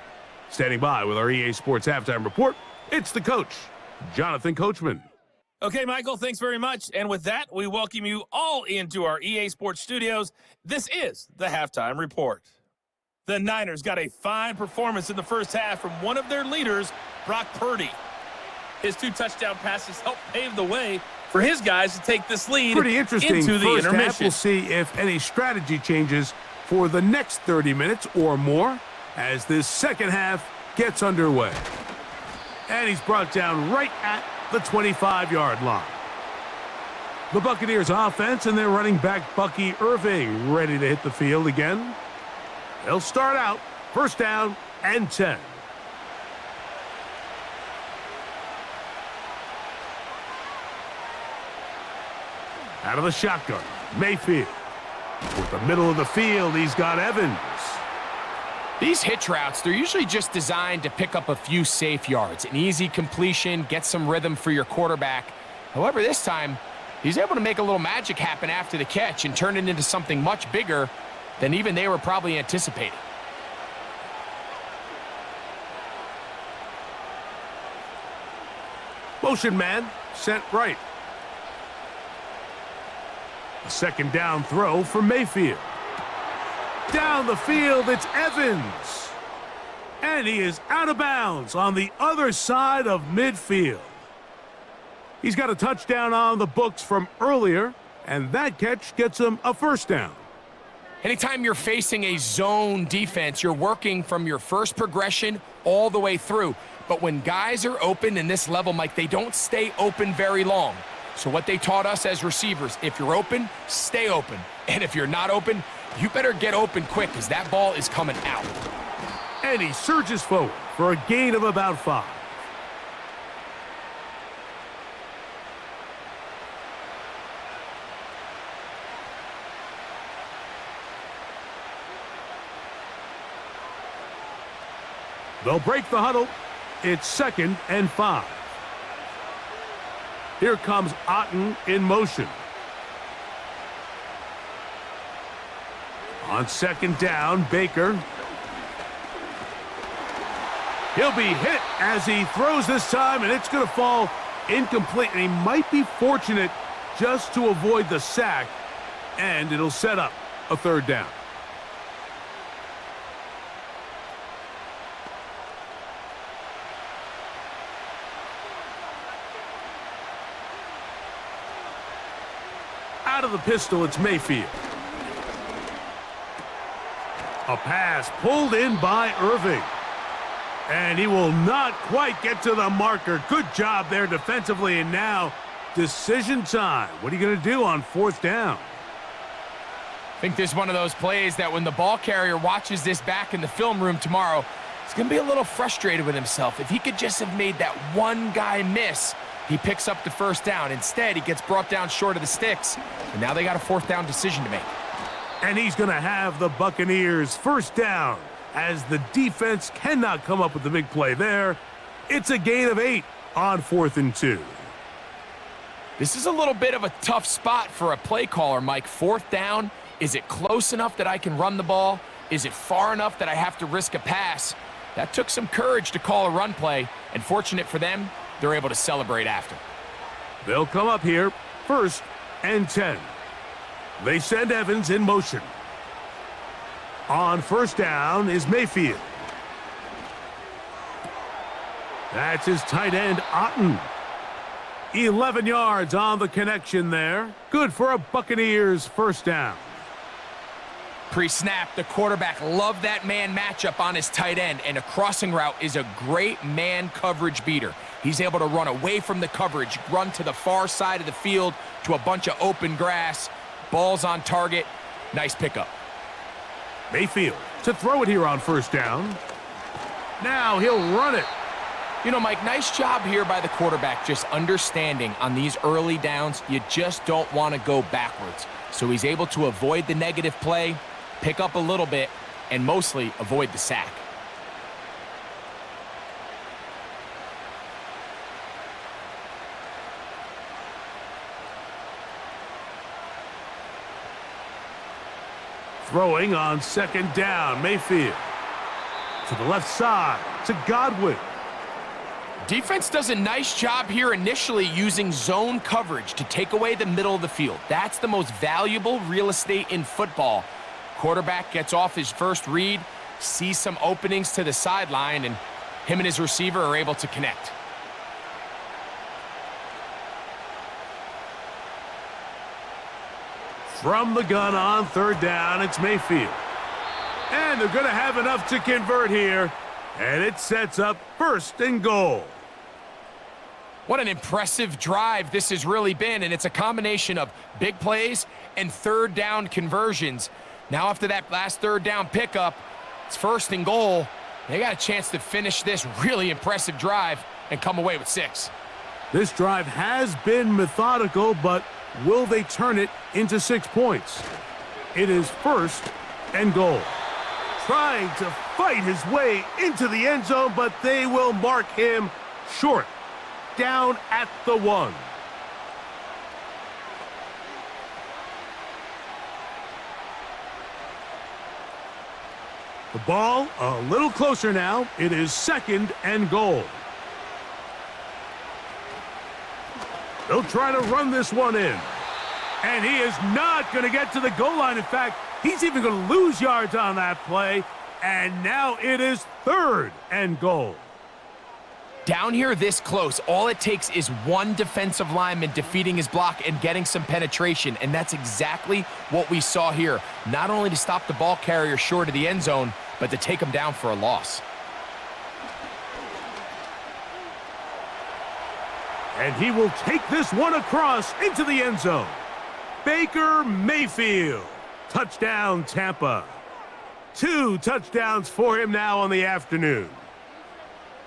Standing by with our EA Sports Halftime Report, it's the coach, Jonathan Coachman. Okay, Michael, thanks very much. And with that, we welcome you all into our EA Sports studios. This is the Halftime Report. The Niners got a fine performance in the 1st half from one of their leaders, Brock Purdy. His 2 touchdown passes helped pave the way for his guys to take this lead Pretty interesting into the first intermission. half. We'll see if any strategy changes for the next 30 minutes or more as this 2nd half gets underway. And he's brought down right at the 25-yard line. The Buccaneers offense and their running back Bucky Irving ready to hit the field again. They'll start out 1st down and 10. Out of the shotgun, Mayfield. With the middle of the field, he's got Evans. These hitch routes, they're usually just designed to pick up a few safe yards. An easy completion, get some rhythm for your quarterback. However, this time, he's able to make a little magic happen after the catch and turn it into something much bigger than even they were probably anticipating. Motion man, sent right. A 2nd down throw for Mayfield. Down the field, it's Evans. And he is out of bounds on the other side of midfield. He's got a touchdown on the books from earlier, and that catch gets him a 1st down. Anytime you're facing a zone defense, you're working from your first progression all the way through. But when guys are open in this level, Mike, they don't stay open very long. So what they taught us as receivers, if you're open, stay open. And if you're not open, you better get open quick because that ball is coming out. And he surges forward for a gain of about 5. They'll break the huddle. It's 2nd and 5. Here comes Otten in motion. On second down, Baker. He'll be hit as he throws this time, and it's going to fall incomplete. And he might be fortunate just to avoid the sack, and it'll set up a third down. Out of the pistol, it's Mayfield. A pass pulled in by Irving. And he will not quite get to the marker. Good job there defensively, and now decision time. What are you going to do on fourth down? I think this is one of those plays that when the ball carrier watches this back in the film room tomorrow, he's going to be a little frustrated with himself. If he could just have made that one guy miss, he picks up the first down. Instead, he gets brought down short of the sticks, and now they got a fourth down decision to make. And he's going to have the Buccaneers first down as the defense cannot come up with the big play there. It's a gain of 8 on 4th and 2. This is a little bit of a tough spot for a play caller, Mike. Fourth down, is it close enough that I can run the ball? Is it far enough that I have to risk a pass? That took some courage to call a run play, and fortunate for them, they're able to celebrate after. They'll come up here, 1st and 10. They send Evans in motion. On first down is Mayfield. That's his tight end, Otten. 11 yards on the connection there. Good for a Buccaneers first down. Pre-snap, the quarterback loved that man matchup on his tight end, and a crossing route is a great man coverage beater. He's able to run away from the coverage, run to the far side of the field to a bunch of open grass. Ball's on target. Nice pickup. Mayfield to throw it here on first down. Now he'll run it. You know, Mike, nice job here by the quarterback, just understanding on these early downs, you just don't want to go backwards. So he's able to avoid the negative play, pick up a little bit, and mostly avoid the sack. Throwing on second down, Mayfield. To the left side, to Godwin. Defense does a nice job here initially using zone coverage to take away the middle of the field. That's the most valuable real estate in football. Quarterback gets off his first read, sees some openings to the sideline, and him and his receiver are able to connect. From the gun on third down, it's Mayfield. And they're going to have enough to convert here. And it sets up 1st and goal. What an impressive drive this has really been, and it's a combination of big plays and third down conversions. Now after that last third down pickup, it's 1st and goal. They got a chance to finish this really impressive drive and come away with 6. This drive has been methodical, but will they turn it into 6 points? It is 1st and goal. Trying to fight his way into the end zone, but they will mark him short. Down at the 1. The ball a little closer now. It is 2nd and goal. They'll try to run this one in. And he is not going to get to the goal line. In fact, he's even going to lose yards on that play. And now it is 3rd and goal. Down here this close, all it takes is one defensive lineman defeating his block and getting some penetration, and that's exactly what we saw here. Not only to stop the ball carrier short of the end zone, but to take him down for a loss. And he will take this one across into the end zone. Baker Mayfield. Touchdown, Tampa. 2 touchdowns for him now on the afternoon.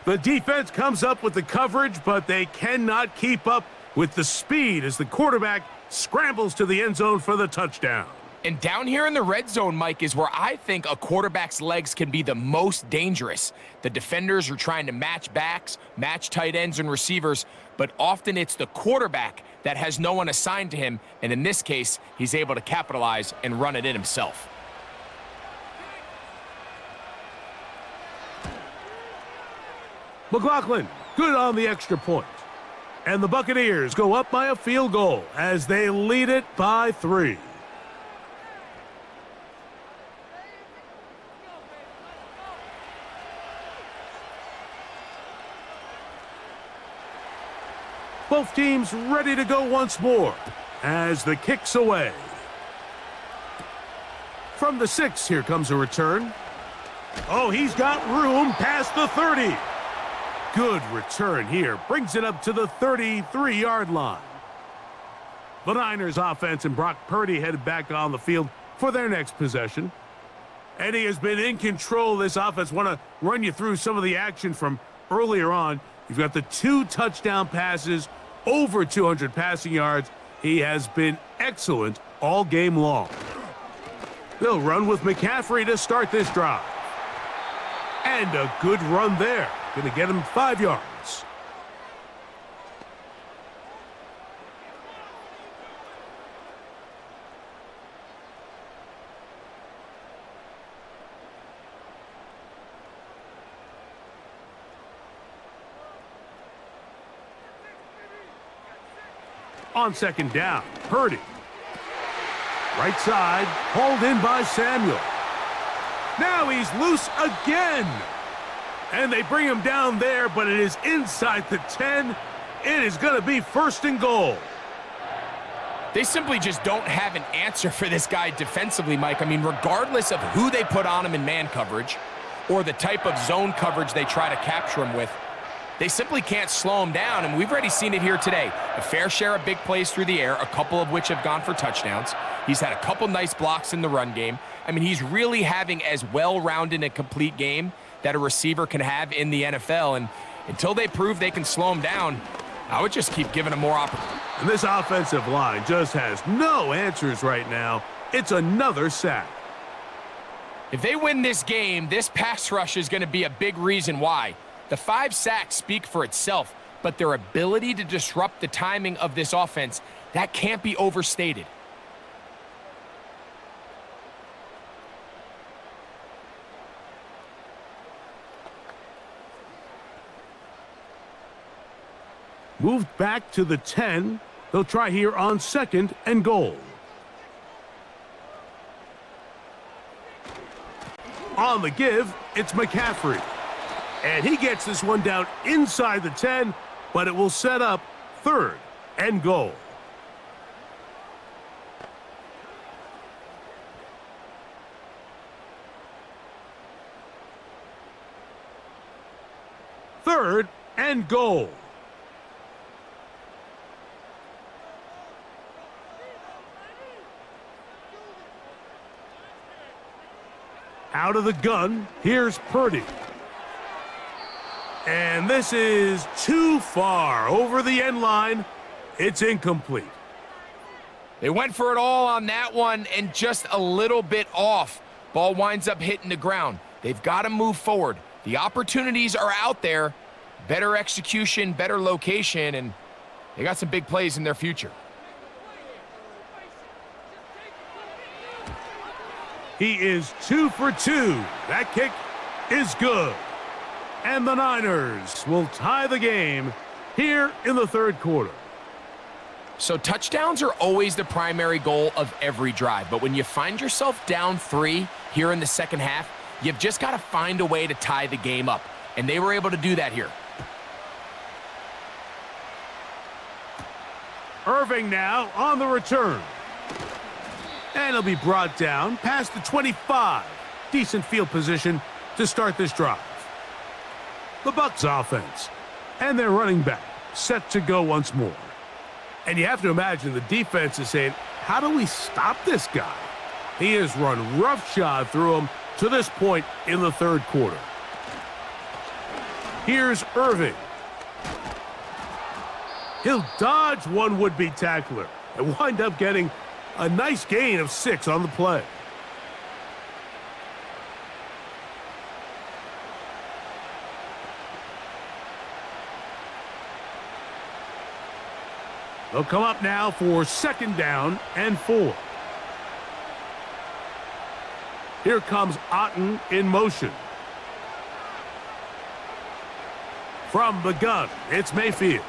The defense comes up with the coverage, but they cannot keep up with the speed as the quarterback scrambles to the end zone for the touchdown. And down here in the red zone, Mike, is where I think a quarterback's legs can be the most dangerous. The defenders are trying to match backs, match tight ends and receivers, but often it's the quarterback that has no one assigned to him, and in this case, he's able to capitalize and run it in himself. McLaughlin, good on the extra point. And the Buccaneers go up by a field goal as they lead it by 3. Both teams ready to go once more as the kick's away. From the 6, here comes a return. Oh, he's got room past the 30. Good return here. Brings it up to the 33-yard line. The Niners offense and Brock Purdy headed back on the field for their next possession. And he has been in control of this offense. Want to run you through some of the action from earlier on. You've got the 2 touchdown passes, over 200 passing yards. He has been excellent all game long. They'll run with McCaffrey to start this drive. And a good run there. Going to get him 5 yards. On second down, Purdy. Right side, hauled in by Samuel. Now he's loose again. And they bring him down there, but it is inside the 10. It is going to be 1st and goal. They simply just don't have an answer for this guy defensively, Mike. I mean, regardless of who they put on him in man coverage or the type of zone coverage they try to capture him with, they simply can't slow him down, and we've already seen it here today. A fair share of big plays through the air, a couple of which have gone for touchdowns. He's had a couple nice blocks in the run game. I mean, he's really having as well-rounded and complete game that a receiver can have in the NFL, and until they prove they can slow him down, I would just keep giving him more opportunity. And this offensive line just has no answers right now. It's another sack. If they win this game, this pass rush is going to be a big reason why. The 5 sacks speak for itself, but their ability to disrupt the timing of this offense, that can't be overstated. Moved back to the 10. They'll try here on 2nd and goal. On the give, it's McCaffrey. And he gets this one down inside the 10, but it will set up 3rd and goal. Third and goal. Out of the gun, here's Purdy. And this is too far over the end line. It's incomplete. They went for it all on that one and just a little bit off. Ball winds up hitting the ground. They've got to move forward. The opportunities are out there. Better execution, better location, and they got some big plays in their future. He is 2 for 2. That kick is good. And the Niners will tie the game here in the 3rd quarter. So touchdowns are always the primary goal of every drive, but when you find yourself down 3 here in the 2nd half, you've just got to find a way to tie the game up, and they were able to do that here. Irving now on the return. And he'll be brought down past the 25. Decent field position to start this drive. The Bucs offense and their running back set to go once more. And you have to imagine the defense is saying, how do we stop this guy? He has run roughshod through him to this point in the 3rd quarter. Here's Irving. He'll dodge one would-be tackler and wind up getting A nice gain of 6 on the play. They'll come up now for 2nd down and 4. Here comes Otten in motion. From the gun, it's Mayfield.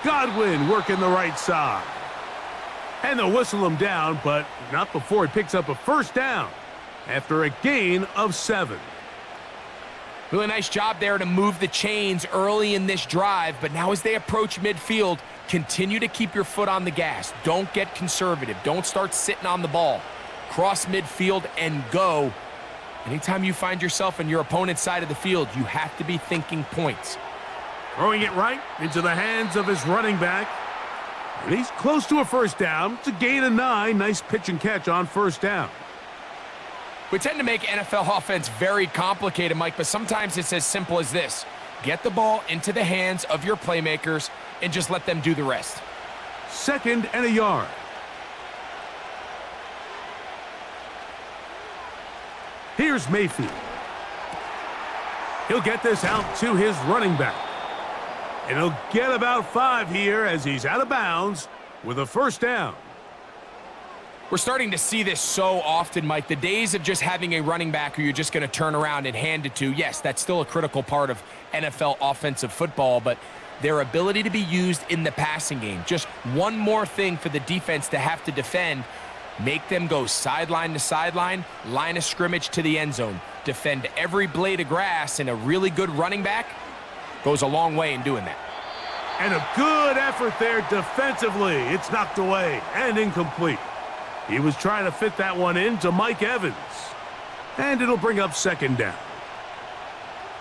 Godwin working the right side. And they'll whistle him down, but not before he picks up a 1st down after a gain of 7. Really nice job there to move the chains early in this drive, but now as they approach midfield, continue to keep your foot on the gas. Don't get conservative. Don't start sitting on the ball. Cross midfield and go. Anytime you find yourself on your opponent's side of the field, you have to be thinking points. Throwing it right into the hands of his running back. And he's close to a 1st down. It's a gain of 9. Nice pitch and catch on 1st down. We tend to make NFL offense very complicated, Mike, but sometimes it's as simple as this. Get the ball into the hands of your playmakers and just let them do the rest. 2nd and a yard. Here's Mayfield. He'll get this out to his running back. And he'll get about 5 here as he's out of bounds with a 1st down. We're starting to see this so often, Mike. The days of just having a running back who you're just going to turn around and hand it to, yes, that's still a critical part of NFL offensive football, but their ability to be used in the passing game, just one more thing for the defense to have to defend, make them go sideline to sideline, line of scrimmage to the end zone, defend every blade of grass, and a really good running back goes a long way in doing that. And a good effort there defensively. It's knocked away and incomplete. He was trying to fit that one in to Mike Evans. And it'll bring up 2nd down.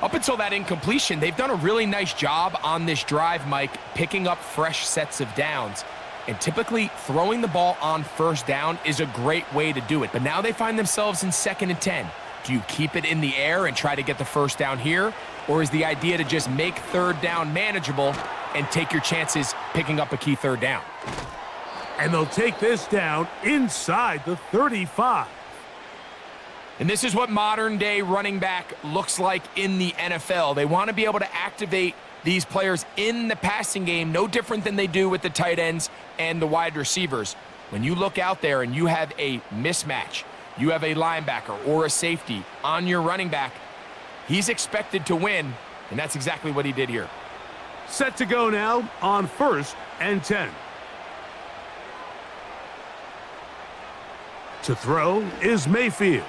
Up until that incompletion, they've done a really nice job on this drive, Mike, picking up fresh sets of downs. And typically, throwing the ball on 1st down is a great way to do it. But now they find themselves in 2nd and 10. Do you keep it in the air and try to get the 1st down here? Or is the idea to just make 3rd down manageable and take your chances picking up a key 3rd down? And they'll take this down inside the 35. And this is what modern-day running back looks like in the NFL. They want to be able to activate these players in the passing game, no different than they do with the tight ends and the wide receivers. When you look out there and you have a mismatch, you have a linebacker or a safety on your running back, he's expected to win, and that's exactly what he did here. Set to go now on 1st and 10. To throw is Mayfield.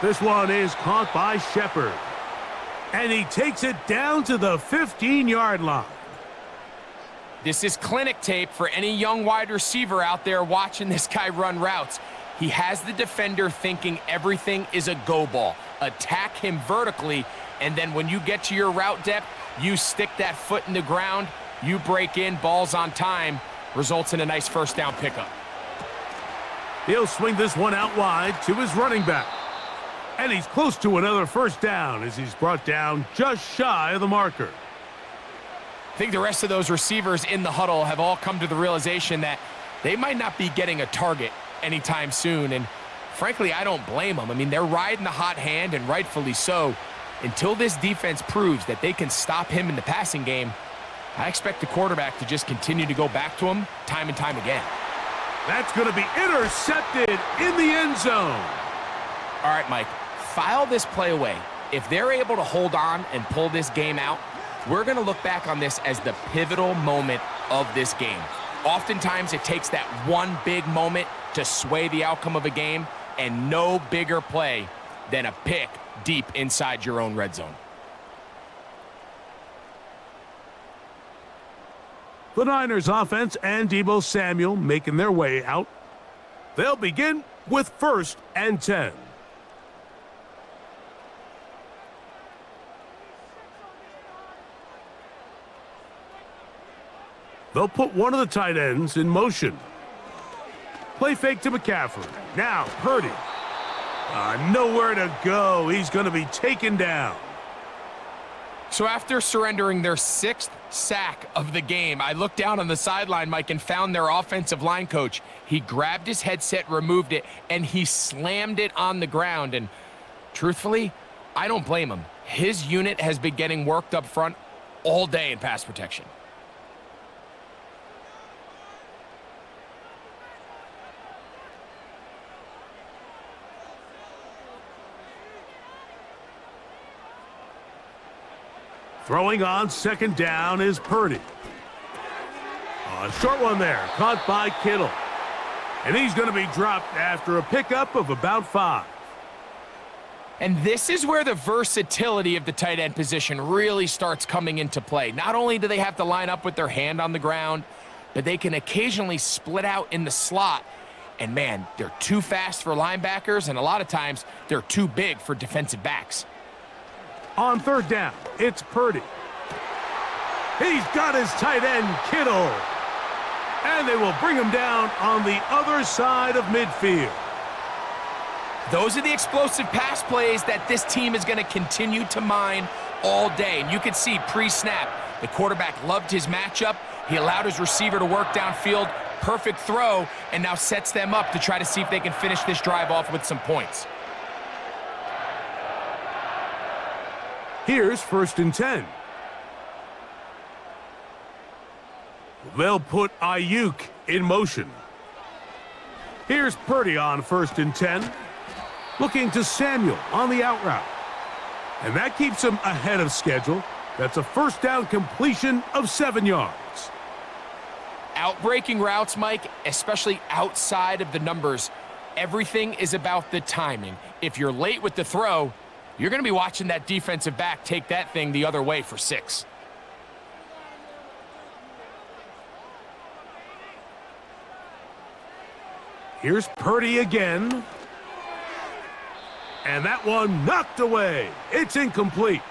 This one is caught by Shepard. And he takes it down to the 15-yard line. This is clinic tape for any young wide receiver out there watching this guy run routes. He has the defender thinking everything is a go ball. Attack him vertically, and then when you get to your route depth, you stick that foot in the ground, you break in, balls on time, results in a nice 1st down pickup. He'll swing this one out wide to his running back. And he's close to another 1st down as he's brought down just shy of the marker. I think the rest of those receivers in the huddle have all come to the realization that they might not be getting a target anytime soon, and frankly, I don't blame them. I mean, they're riding the hot hand, and rightfully so. Until this defense proves that they can stop him in the passing game, I expect the quarterback to just continue to go back to him time and time again. That's going to be intercepted in the end zone. All right, Mike, file this play away. If they're able to hold on and pull this game out, we're going to look back on this as the pivotal moment of this game. Oftentimes, it takes that one big moment to sway the outcome of a game, and no bigger play than a pick deep inside your own red zone. The Niners offense and Deebo Samuel making their way out. They'll begin with 1st and 10. They'll put one of the tight ends in motion. Play fake to McCaffrey. Now Purdy. Nowhere to go. He's going to be taken down. So after surrendering their 6th sack of the game, I looked down on the sideline, Mike, and found their offensive line coach. He grabbed his headset, removed it, and he slammed it on the ground. And truthfully, I don't blame him. His unit has been getting worked up front all day in pass protection. Throwing on 2nd down is Purdy. A short one there, caught by Kittle. And he's going to be dropped after a pickup of about 5. And this is where the versatility of the tight end position really starts coming into play. Not only do they have to line up with their hand on the ground, but they can occasionally split out in the slot. And man, they're too fast for linebackers, and a lot of times they're too big for defensive backs. On 3rd down, it's Purdy. He's got his tight end, Kittle. And they will bring him down on the other side of midfield. Those are the explosive pass plays that this team is going to continue to mine all day. And you can see pre-snap, the quarterback loved his matchup. He allowed his receiver to work downfield. Perfect throw, and now sets them up to try to see if they can finish this drive off with some points. Here's 1st and 10. They'll put Ayuk in motion. Here's Purdy on 1st and 10. Looking to Samuel on the out route. And that keeps him ahead of schedule. That's a 1st down completion of 7 yards. Outbreaking routes, Mike, especially outside of the numbers, everything is about the timing. If you're late with the throw, you're going to be watching that defensive back take that thing the other way for 6. Here's Purdy again. And that one knocked away. It's incomplete.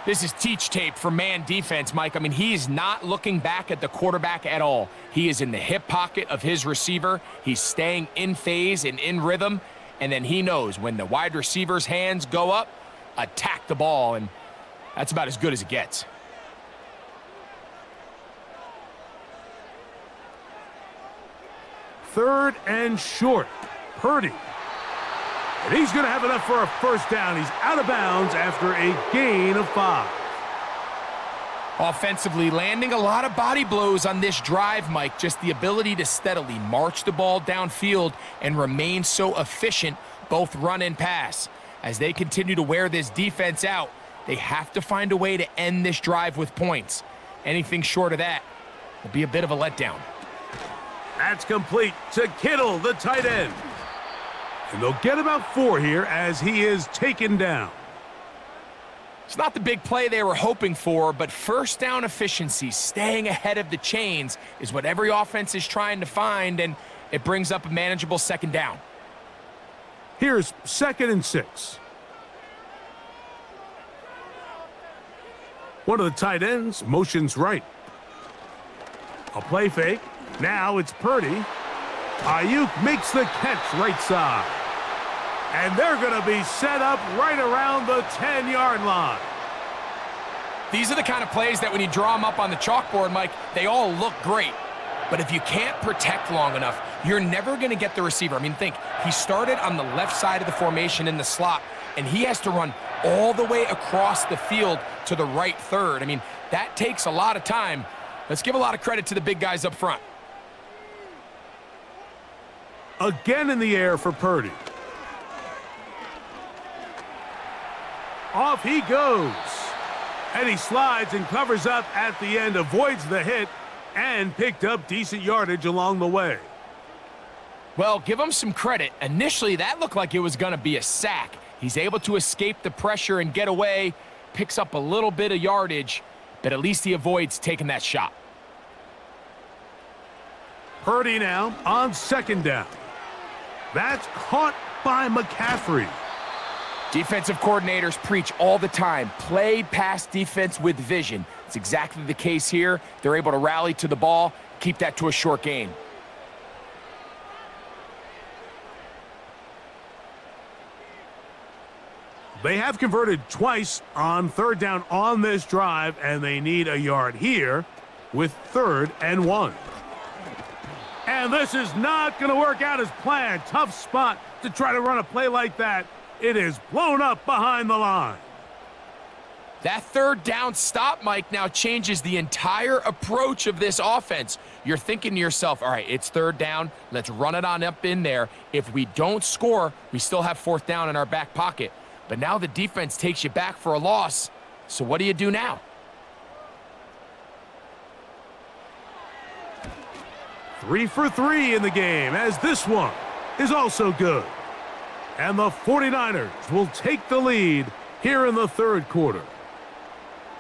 This is teach tape for man defense, Mike. I mean, he is not looking back at the quarterback at all. He is in the hip pocket of his receiver. He's staying in phase and in rhythm. And then he knows when the wide receiver's hands go up, attack the ball. And that's about as good as it gets. Third and short. Purdy. And he's going to have enough for a 1st down. He's out of bounds after a gain of 5. Offensively, landing a lot of body blows on this drive, Mike. Just the ability to steadily march the ball downfield and remain so efficient, both run and pass. As they continue to wear this defense out, they have to find a way to end this drive with points. Anything short of that will be a bit of a letdown. That's complete to Kittle, the tight end. And they'll get about 4 here as he is taken down. It's not the big play they were hoping for, but 1st down efficiency, staying ahead of the chains, is what every offense is trying to find, and it brings up a manageable 2nd down. Here's 2nd and 6. One of the tight ends motions right. A play fake. Now it's Purdy. Ayuk makes the catch right side. And they're going to be set up right around the 10-yard line. These are the kind of plays that when you draw them up on the chalkboard, Mike, they all look great. But if you can't protect long enough, you're never going to get the receiver. I mean, think, he started on the left side of the formation in the slot, and he has to run all the way across the field to the right third. I mean, that takes a lot of time. Let's give a lot of credit to the big guys up front. Again in the air for Purdy. Off he goes. And he slides and covers up at the end, avoids the hit, and picked up decent yardage along the way. Well, give him some credit. Initially, that looked like it was going to be a sack. He's able to escape the pressure and get away, picks up a little bit of yardage, but at least he avoids taking that shot. Purdy now on 2nd down. That's caught by McCaffrey. Defensive coordinators preach all the time, play pass defense with vision. It's exactly the case here. They're able to rally to the ball, keep that to a short gain. They have converted twice on third down on this drive, and they need a yard here with 3rd and 1. And this is not going to work out as planned. Tough spot to try to run a play like that. It is blown up behind the line. That 3rd down stop, Mike, now changes the entire approach of this offense. You're thinking to yourself, all right, it's 3rd down. Let's run it on up in there. If we don't score, we still have 4th down in our back pocket. But now the defense takes you back for a loss. So what do you do now? 3 for 3 in the game, as this one is also good. And the 49ers will take the lead here in the 3rd quarter.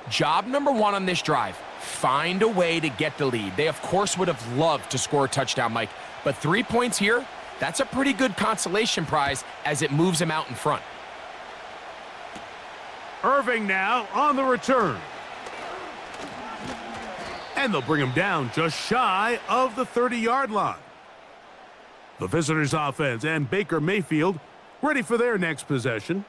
Job number 1 on this drive, find a way to get the lead. They, of course, would have loved to score a touchdown, Mike. But 3 points here, that's a pretty good consolation prize as it moves them out in front. Irving now on the return. And they'll bring him down just shy of the 30-yard line. The visitors' offense and Baker Mayfield ready for their next possession.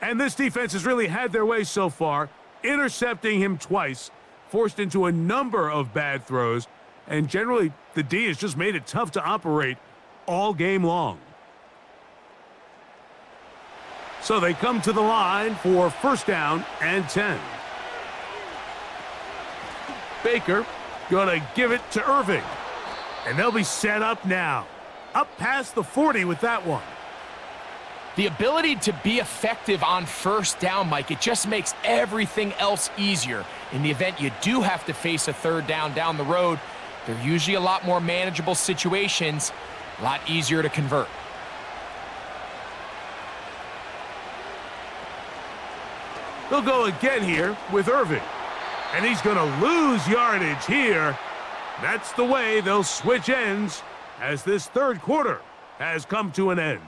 And this defense has really had their way so far, intercepting him twice, forced into a number of bad throws, and generally the D has just made it tough to operate all game long. So they come to the line for 1st down and 10. Baker gonna give it to Irving. And they'll be set up now. Up past the 40 with that one. The ability to be effective on 1st down, Mike, it just makes everything else easier. In the event you do have to face a 3rd down the road, they're usually a lot more manageable situations, a lot easier to convert. They'll go again here with Irving. And he's going to lose yardage here. That's the way they'll switch ends as this 3rd quarter has come to an end.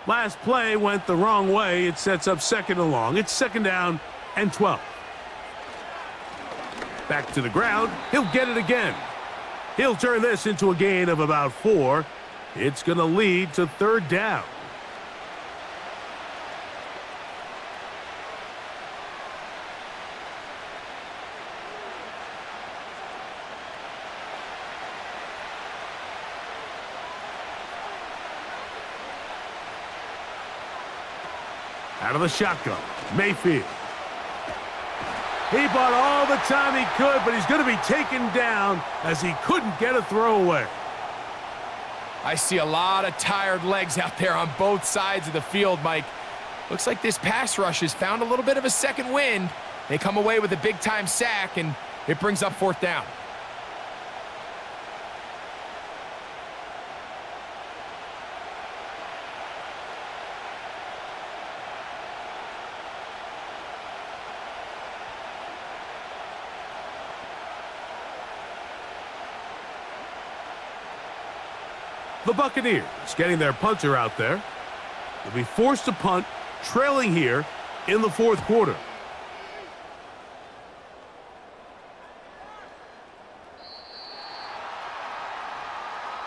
Last play went the wrong way. It sets up 2nd and long. It's 2nd down and 12. Back to the ground. He'll get it again. He'll turn this into a gain of about 4. It's going to lead to 3rd down. Out of the shotgun, Mayfield. He bought all the time he could, but he's going to be taken down as he couldn't get a throwaway. I see a lot of tired legs out there on both sides of the field, Mike. Looks like this pass rush has found a little bit of a second wind. They come away with a big-time sack, and it brings up 4th down. The Buccaneers getting their punter out there. They'll be forced to punt, trailing here in the 4th quarter.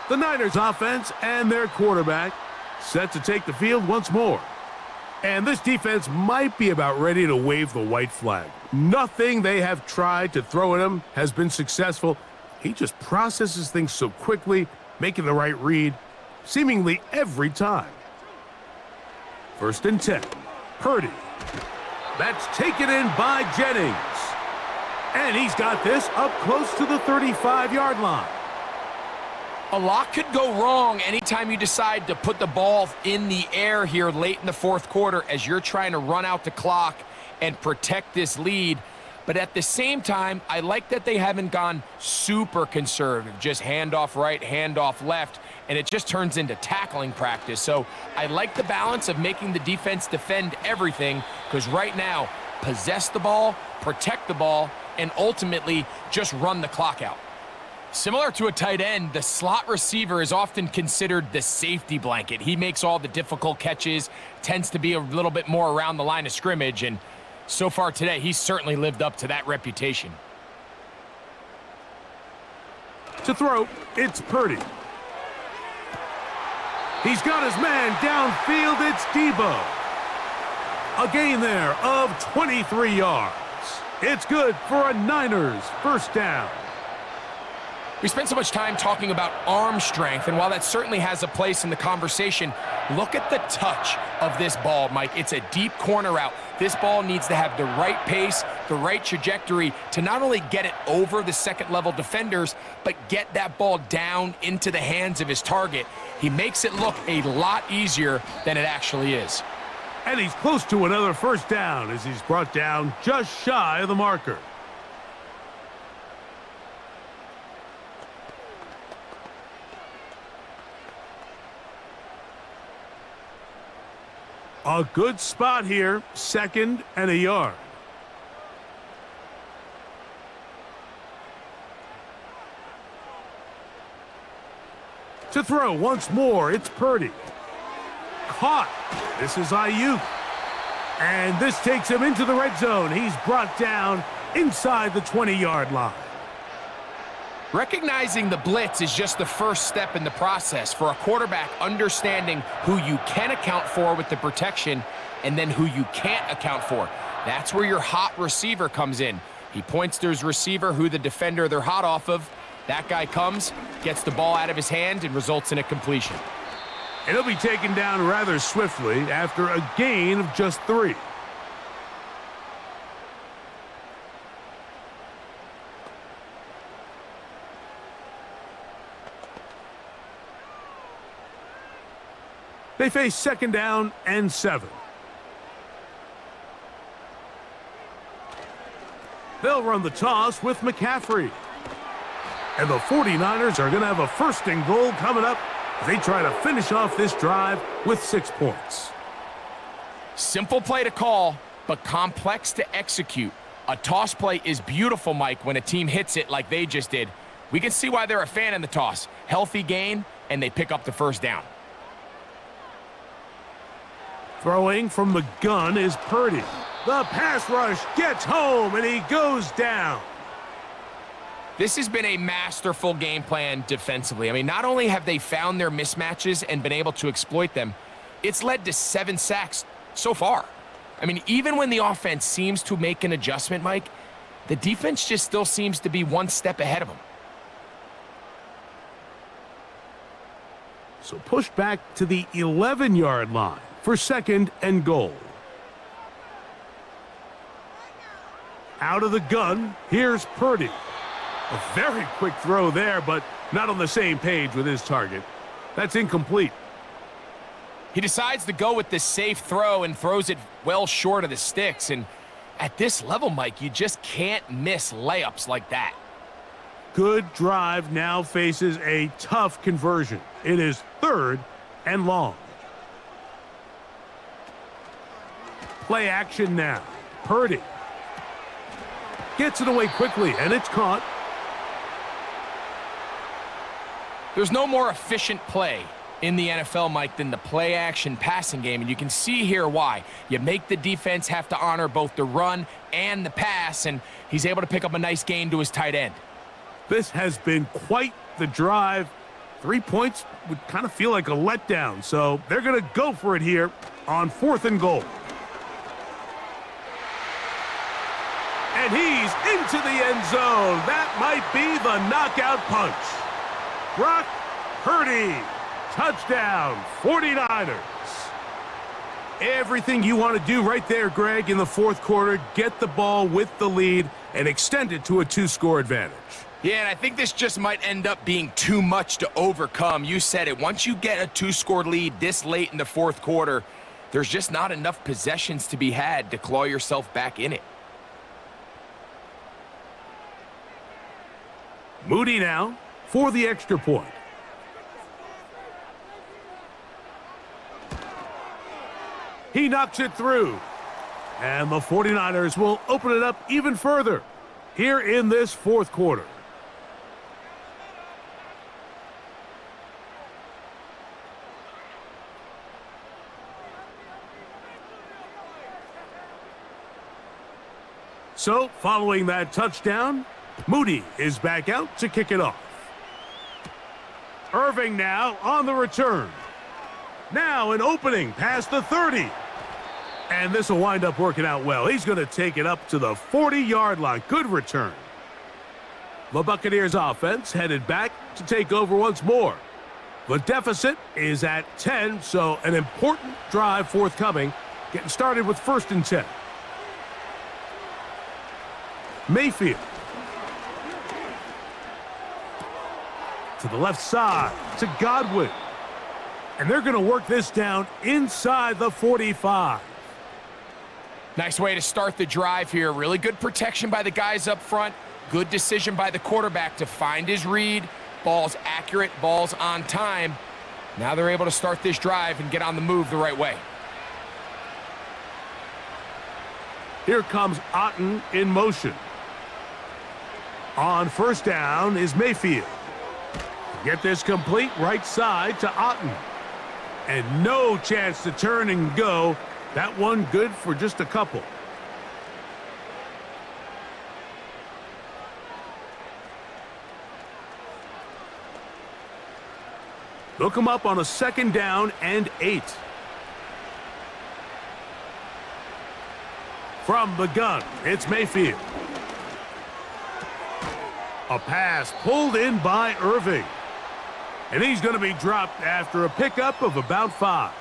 The Niners offense and their quarterback set to take the field once more. And this defense might be about ready to wave the white flag. Nothing they have tried to throw at him has been successful. He just processes things so quickly, making the right read seemingly every time. 1st and 10. Purdy. That's taken in by Jennings. And he's got this up close to the 35-yard line. A lot could go wrong anytime you decide to put the ball in the air here late in the 4th quarter as you're trying to run out the clock and protect this lead. But at the same time, I like that they haven't gone super conservative, just handoff right, handoff left, and it just turns into tackling practice. So I like the balance of making the defense defend everything, because right now, possess the ball, protect the ball, and ultimately just run the clock out. Similar to a tight end, the slot receiver is often considered the safety blanket. He makes all the difficult catches, tends to be a little bit more around the line of scrimmage, and so far today, he's certainly lived up to that reputation. To throw, it's Purdy. He's got his man downfield, it's Debo. A gain there of 23 yards. It's good for a Niners first down. We spent so much time talking about arm strength, and while that certainly has a place in the conversation, look at the touch of this ball, Mike. It's a deep corner route. This ball needs to have the right pace, the right trajectory to not only get it over the second-level defenders, but get that ball down into the hands of his target. He makes it look a lot easier than it actually is. And he's close to another first down as he's brought down just shy of the marker. A good spot here, 2nd and a yard. To throw once more, it's Purdy. Caught. This is Ayuk. And this takes him into the red zone. He's brought down inside the 20-yard line. Recognizing the blitz is just the first step in the process for a quarterback, understanding who you can account for with the protection and then who you can't account for. That's where your hot receiver comes in. He points to his receiver, who the defender they're hot off of. That guy comes, gets the ball out of his hand, and results in a completion. And he'll be taken down rather swiftly after a gain of just 3. They face 2nd down and 7. They'll run the toss with McCaffrey. And the 49ers are going to have a 1st and goal coming up as they try to finish off this drive with 6 points. Simple play to call, but complex to execute. A toss play is beautiful, Mike, when a team hits it like they just did. We can see why they're a fan in the toss. Healthy gain, and they pick up the 1st down. Throwing from the gun is Purdy. The pass rush gets home, and he goes down. This has been a masterful game plan defensively. I mean, not only have they found their mismatches and been able to exploit them, it's led to 7 sacks so far. I mean, even when the offense seems to make an adjustment, Mike, the defense just still seems to be one step ahead of them. So push back to the 11-yard line for 2nd and goal. Out of the gun, here's Purdy. A very quick throw there, but not on the same page with his target. That's incomplete. He decides to go with this safe throw and throws it well short of the sticks. And at this level, Mike, you just can't miss layups like that. Good drive now faces a tough conversion. It is 3rd and long. Play action now. Purdy gets it away quickly, and it's caught. There's no more efficient play in the NFL, Mike, than the play-action passing game, and you can see here why. You make the defense have to honor both the run and the pass, and he's able to pick up a nice gain to his tight end. This has been quite the drive. 3 points would kind of feel like a letdown, so they're going to go for it here on 4th and goal. And he's into the end zone. That might be the knockout punch. Brock Purdy, touchdown, 49ers. Everything you want to do right there, Greg, in the 4th quarter, get the ball with the lead and extend it to a 2-score advantage. Yeah, and I think this just might end up being too much to overcome. You said it. Once you get a 2-score lead this late in the 4th quarter, there's just not enough possessions to be had to claw yourself back in it. Moody now for the extra point. He knocks it through. And the 49ers will open it up even further here in this 4th quarter. So, following that touchdown, Moody is back out to kick it off. Irving now on the return. Now an opening past the 30. And this will wind up working out well. He's going to take it up to the 40-yard line. Good return. The Buccaneers offense headed back to take over once more. The deficit is at 10, so an important drive forthcoming. Getting started with 1st and 10. Mayfield. To the left side, to Godwin. And they're going to work this down inside the 45. Nice way to start the drive here. Really good protection by the guys up front. Good decision by the quarterback to find his read. Ball's accurate, ball's on time. Now they're able to start this drive and get on the move the right way. Here comes Otten in motion. On 1st down is Mayfield. Get this complete right side to Otten. And no chance to turn and go. That one good for just a couple. Look him up on a 2nd down and 8. From the gun, it's Mayfield. A pass pulled in by Irving. And he's going to be dropped after a pickup of about 5.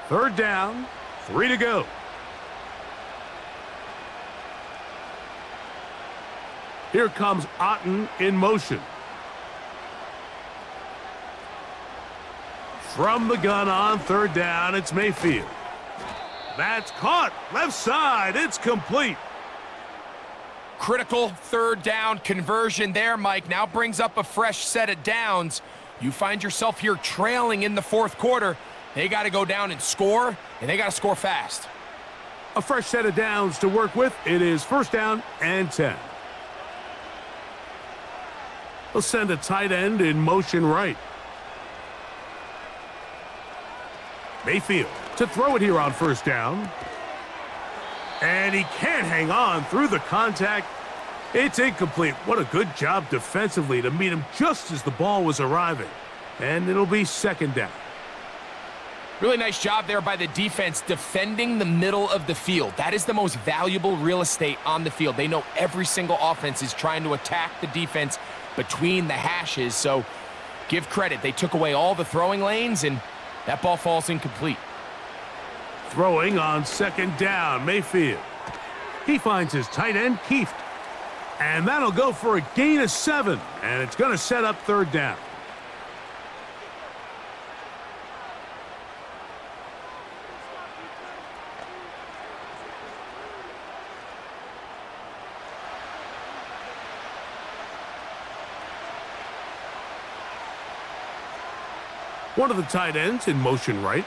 Third down, 3 to go. Here comes Otten in motion. From the gun on 3rd down, it's Mayfield. That's caught. Left side, it's complete. Critical 3rd down conversion there, Mike. Now brings up a fresh set of downs. You find yourself here trailing in the 4th quarter. They got to go down and score, and they got to score fast. A fresh set of downs to work with. It is 1st down and 10. They'll send a tight end in motion right. Mayfield to throw it here on 1st down. And he can't hang on through the contact. It's incomplete. What a good job defensively to meet him just as the ball was arriving. And it'll be 2nd down. Really nice job there by the defense defending the middle of the field. That is the most valuable real estate on the field. They know every single offense is trying to attack the defense between the hashes, so give credit. They took away all the throwing lanes, and that ball falls incomplete. Throwing on 2nd down, Mayfield. He finds his tight end, Kieft. And that'll go for a gain of 7, and it's going to set up 3rd down. One of the tight ends in motion right.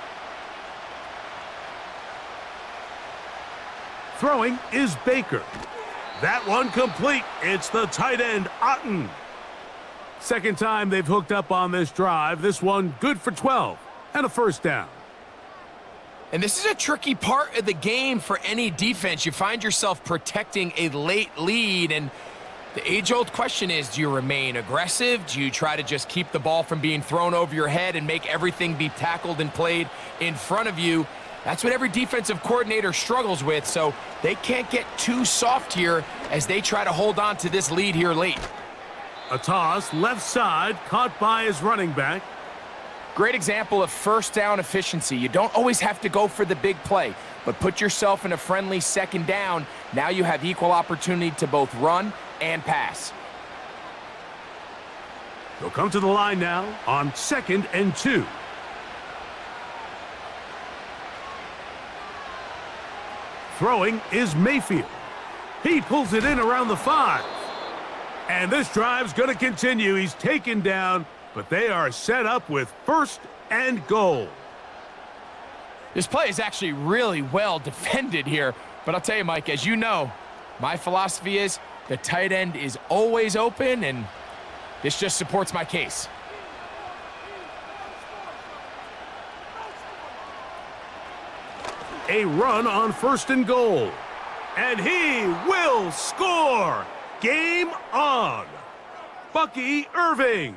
Throwing is Baker. That one complete. It's the tight end, Otten. 2nd time they've hooked up on this drive. This one good for 12 and a 1st down. And this is a tricky part of the game for any defense. You find yourself protecting a late lead, and the age-old question is, do you remain aggressive? Do you try to just keep the ball from being thrown over your head and make everything be tackled and played in front of you? That's what every defensive coordinator struggles with, so they can't get too soft here as they try to hold on to this lead here late. A toss, left side, caught by his running back. Great example of 1st down efficiency. You don't always have to go for the big play, but put yourself in a friendly 2nd down. Now you have equal opportunity to both run and pass. They'll come to the line now on 2nd and 2. Throwing is Mayfield. He pulls it in around the 5. And this drive's going to continue. He's taken down, but they are set up with 1st and goal. This play is actually really well defended here, but I'll tell you, Mike, as you know, my philosophy is the tight end is always open, and this just supports my case. a run on 1st and goal. And he will score! Game on! Bucky Irving.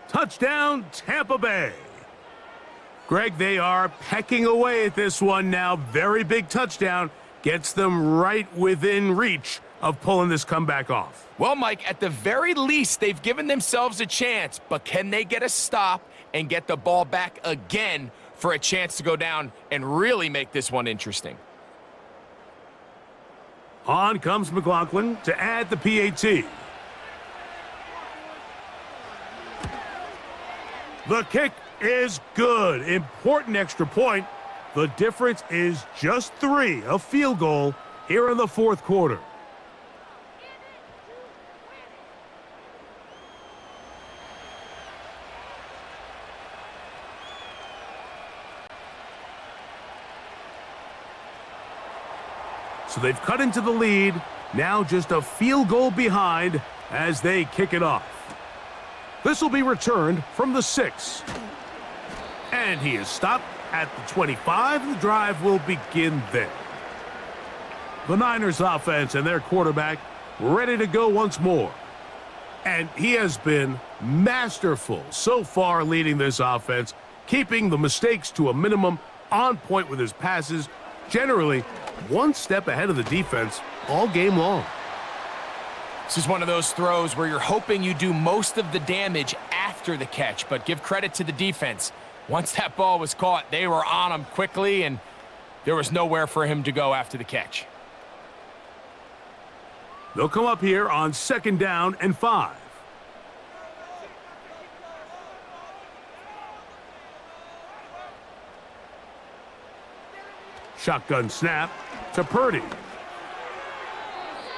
Touchdown, Tampa Bay. Greg, they are pecking away at this one now. Very big touchdown. Gets them right within reach of pulling this comeback off. Well, Mike, at the very least, they've given themselves a chance, but can they get a stop and get the ball back again for a chance to go down and really make this one interesting? On comes McLaughlin to add the PAT. The kick is good. Important extra point. The difference is just 3, a field goal here in the 4th quarter. So they've cut into the lead, now just a field goal behind as they kick it off. This will be returned from the 6. And he is stopped at the 25. The drive will begin there. The Niners offense and their quarterback ready to go once more. And he has been masterful so far leading this offense, keeping the mistakes to a minimum, on point with his passes, generally one step ahead of the defense all game long. This is one of those throws where you're hoping you do most of the damage after the catch, but give credit to the defense. Once that ball was caught, they were on him quickly, and there was nowhere for him to go after the catch. They'll come up here on 2nd down and 5. Shotgun snap to Purdy.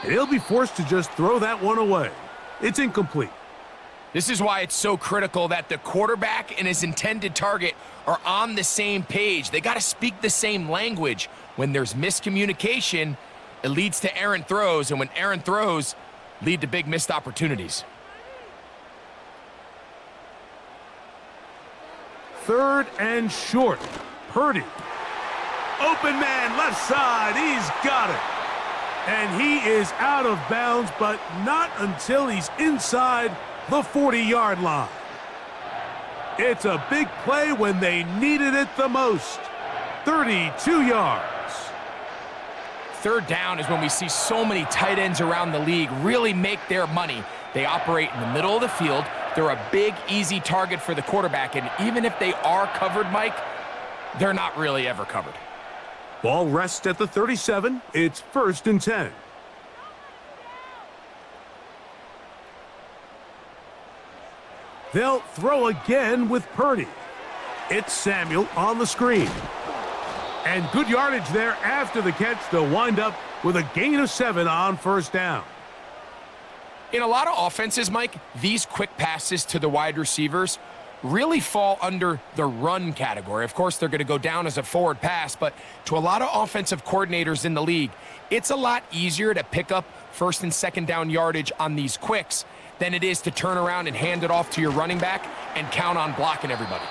And he'll be forced to just throw that one away. It's incomplete. This is why it's so critical that the quarterback and his intended target are on the same page. They got to speak the same language. When there's miscommunication, it leads to errant throws, and when errant throws lead to big missed opportunities. 3rd and short. Purdy. Open man, left side. He's got it. And he is out of bounds, but not until he's inside the 40-yard line. It's a big play when they needed it the most. 32 yards. 3rd down is when we see so many tight ends around the league really make their money. They operate in the middle of the field. They're a big, easy target for the quarterback, and even if they are covered, Mike, they're not really ever covered. Ball rests at the 37. It's 1st and 10. They'll throw again with Purdy. It's Samuel on the screen. And good yardage there after the catch. They'll wind up with a gain of 7 on 1st down. In a lot of offenses, Mike, these quick passes to the wide receivers really fall under the run category. Of course, they're going to go down as a forward pass, but to a lot of offensive coordinators in the league, it's a lot easier to pick up 1st and 2nd down yardage on these quicks than it is to turn around and hand it off to your running back and count on blocking everybody.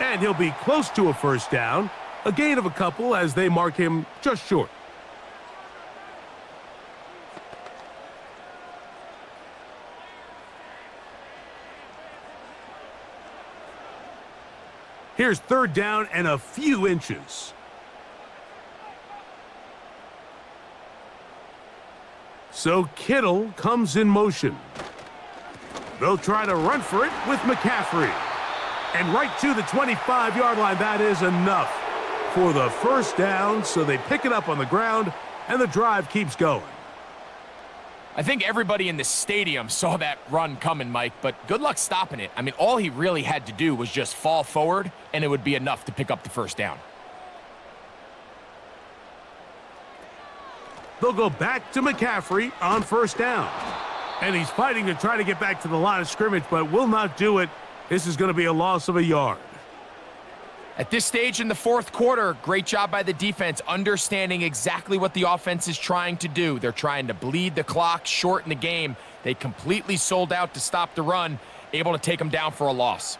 And he'll be close to a 1st down, a gain of a couple as they mark him just short. Here's 3rd down and a few inches. So Kittle comes in motion. They'll try to run for it with McCaffrey. And right to the 25-yard line, that is enough for the 1st down. So they pick it up on the ground, and the drive keeps going. I think everybody in the stadium saw that run coming, Mike, but good luck stopping it. I mean, all he really had to do was just fall forward, and it would be enough to pick up the 1st down. They'll go back to McCaffrey on 1st down. And he's fighting to try to get back to the line of scrimmage, but will not do it. This is going to be a loss of a yard. At this stage in the 4th quarter, great job by the defense, understanding exactly what the offense is trying to do. They're trying to bleed the clock, shorten the game. They completely sold out to stop the run, able to take them down for a loss.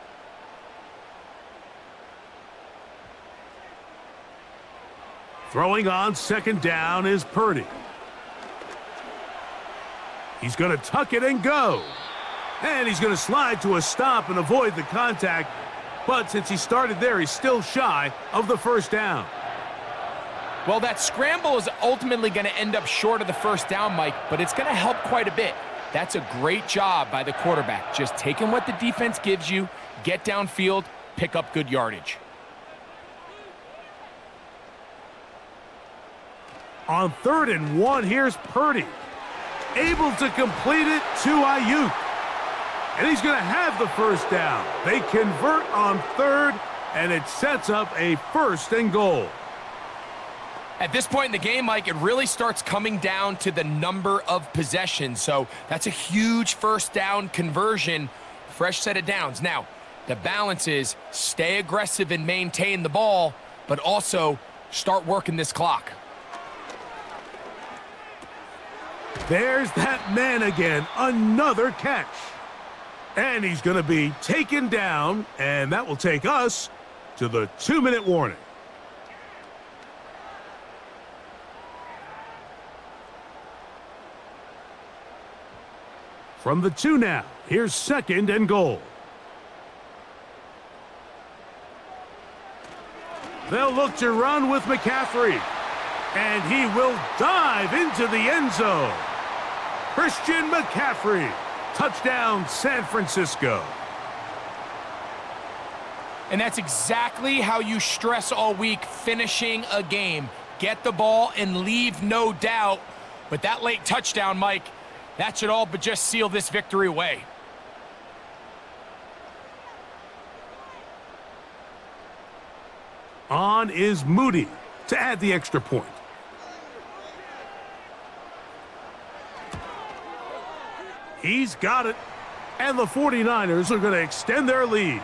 Throwing on second down is Purdy. He's going to tuck it and go. And he's going to slide to a stop and avoid the contact. But since he started there, he's still shy of the first down. Well, that scramble is ultimately going to end up short of the first down, Mike, but it's going to help quite a bit. That's a great job by the quarterback. Just taking what the defense gives you, get downfield, pick up good yardage. On 3rd and 1, here's Purdy. Able to complete it to Ayuk. And he's going to have the first down. They convert on 3rd, and it sets up a 1st and goal. At this point in the game, Mike, it really starts coming down to the number of possessions. So that's a huge first down conversion, fresh set of downs. Now, the balance is stay aggressive and maintain the ball, but also start working this clock. There's that man again, another catch. And he's going to be taken down, and that will take us to the 2-minute warning. From the 2 now, here's 2nd and goal. They'll look to run with McCaffrey. And he will dive into the end zone. Christian McCaffrey. Touchdown, San Francisco. And that's exactly how you stress all week, finishing a game. Get the ball and leave no doubt. But that late touchdown, Mike, that should all but just seal this victory away. On is Moody to add the extra point. He's got it. And the 49ers are going to extend their lead.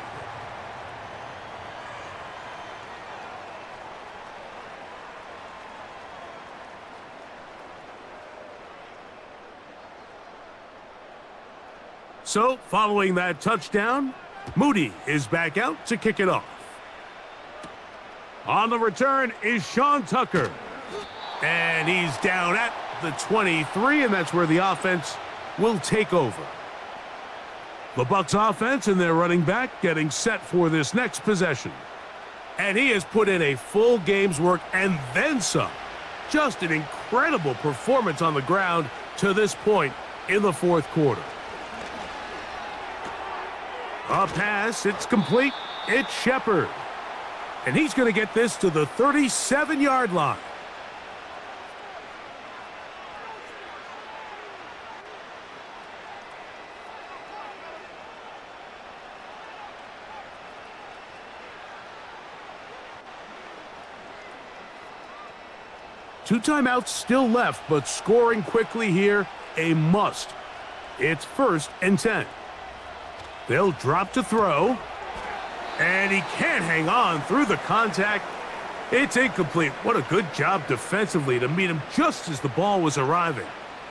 So, following that touchdown, Moody is back out to kick it off. On the return is Sean Tucker. And he's down at the 23, and that's where the offense will take over. The Bucs offense and their running back getting set for this next possession. And he has put in a full game's work and then some. Just an incredible performance on the ground to this point in the 4th quarter. A pass, it's complete, it's Shepard. And he's going to get this to the 37-yard line. Two timeouts still left, but scoring quickly here, a must. It's 1st and 10. They'll drop to throw. And he can't hang on through the contact. It's incomplete. What a good job defensively to meet him just as the ball was arriving.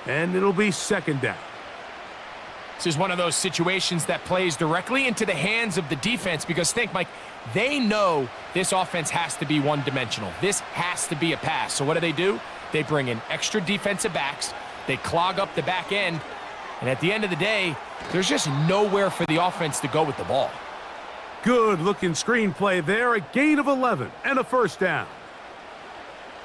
And it'll be 2nd down. This is one of those situations that plays directly into the hands of the defense because think, Mike, they know this offense has to be one-dimensional. This has to be a pass. So what do? They bring in extra defensive backs. They clog up the back end. And at the end of the day, there's just nowhere for the offense to go with the ball. Good-looking screenplay there. A gain of 11 and a 1st down.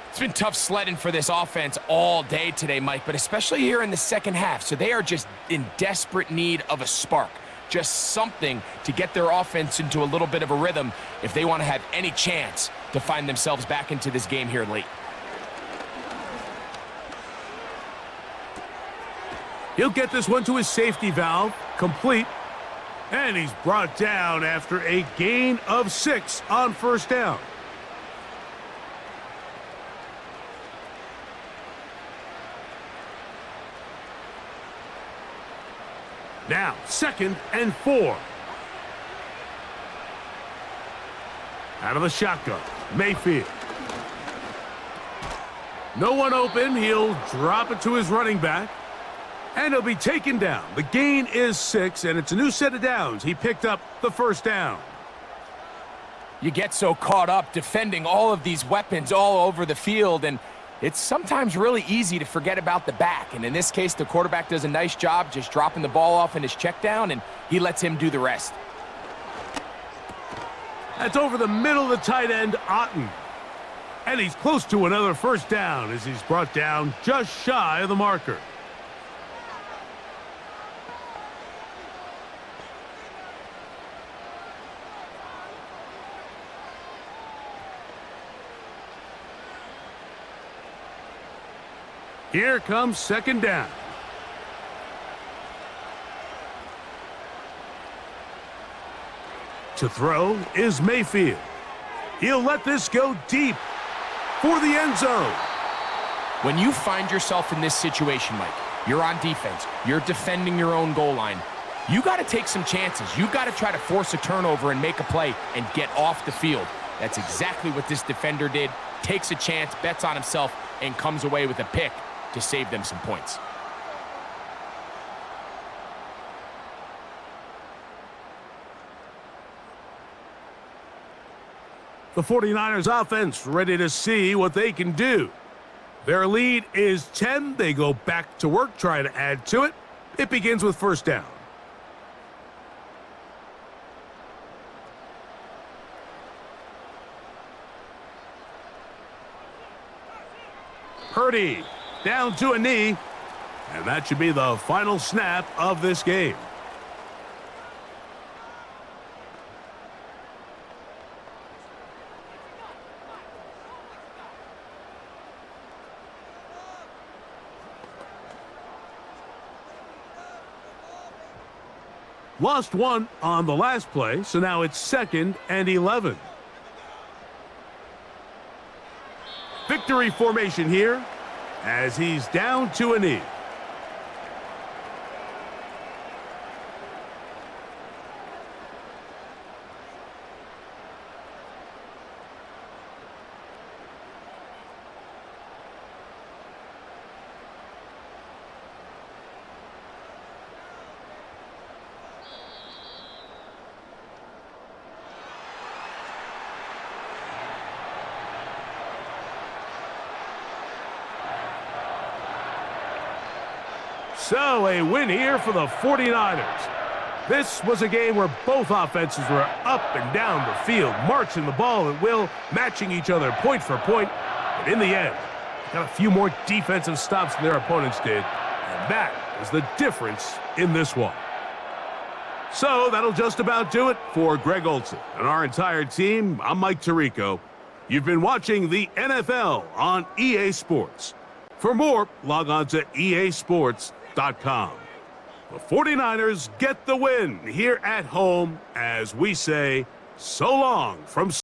It's been tough sledding for this offense all day today, Mike, but especially here in the second half. So they are just in desperate need of a spark. Just something to get their offense into a little bit of a rhythm if they want to have any chance to find themselves back into this game here late. He'll get this one to his safety valve, complete. And he's brought down after a gain of 6 on 1st down. Now, 2nd and 4. Out of the shotgun, Mayfield. No one open. He'll drop it to his running back. And he'll be taken down. The gain is 6, and it's a new set of downs. He picked up the 1st down. You get so caught up defending all of these weapons all over the field, and it's sometimes really easy to forget about the back. And in this case, the quarterback does a nice job just dropping the ball off in his check down, and he lets him do the rest. That's over the middle of the tight end, Otten. And he's close to another first down as he's brought down just shy of the marker. Here comes second down. To throw is Mayfield. He'll let this go deep for the end zone. When you find yourself in this situation, Mike, you're on defense, you're defending your own goal line, you got to take some chances. You got to try to force a turnover and make a play and get off the field. That's exactly what this defender did. Takes a chance, bets on himself, and comes away with a pick to save them some points. The 49ers offense ready to see what they can do. Their lead is 10. They go back to work, try to add to it. It begins with first down. Purdy down to a knee, and that should be the final snap of this game. Lost one on the last play, so now it's 2nd and 11. Victory formation here as he's down to a knee. So a win here for the 49ers. This was a game where both offenses were up and down the field, marching the ball at will, matching each other point for point. But in the end, got a few more defensive stops than their opponents did. And that is the difference in this one. So that'll just about do it for Greg Olson and our entire team. I'm Mike Tirico. You've been watching the NFL on EA Sports. For more, log on to easports.com. The 49ers get the win here at home as we say so long from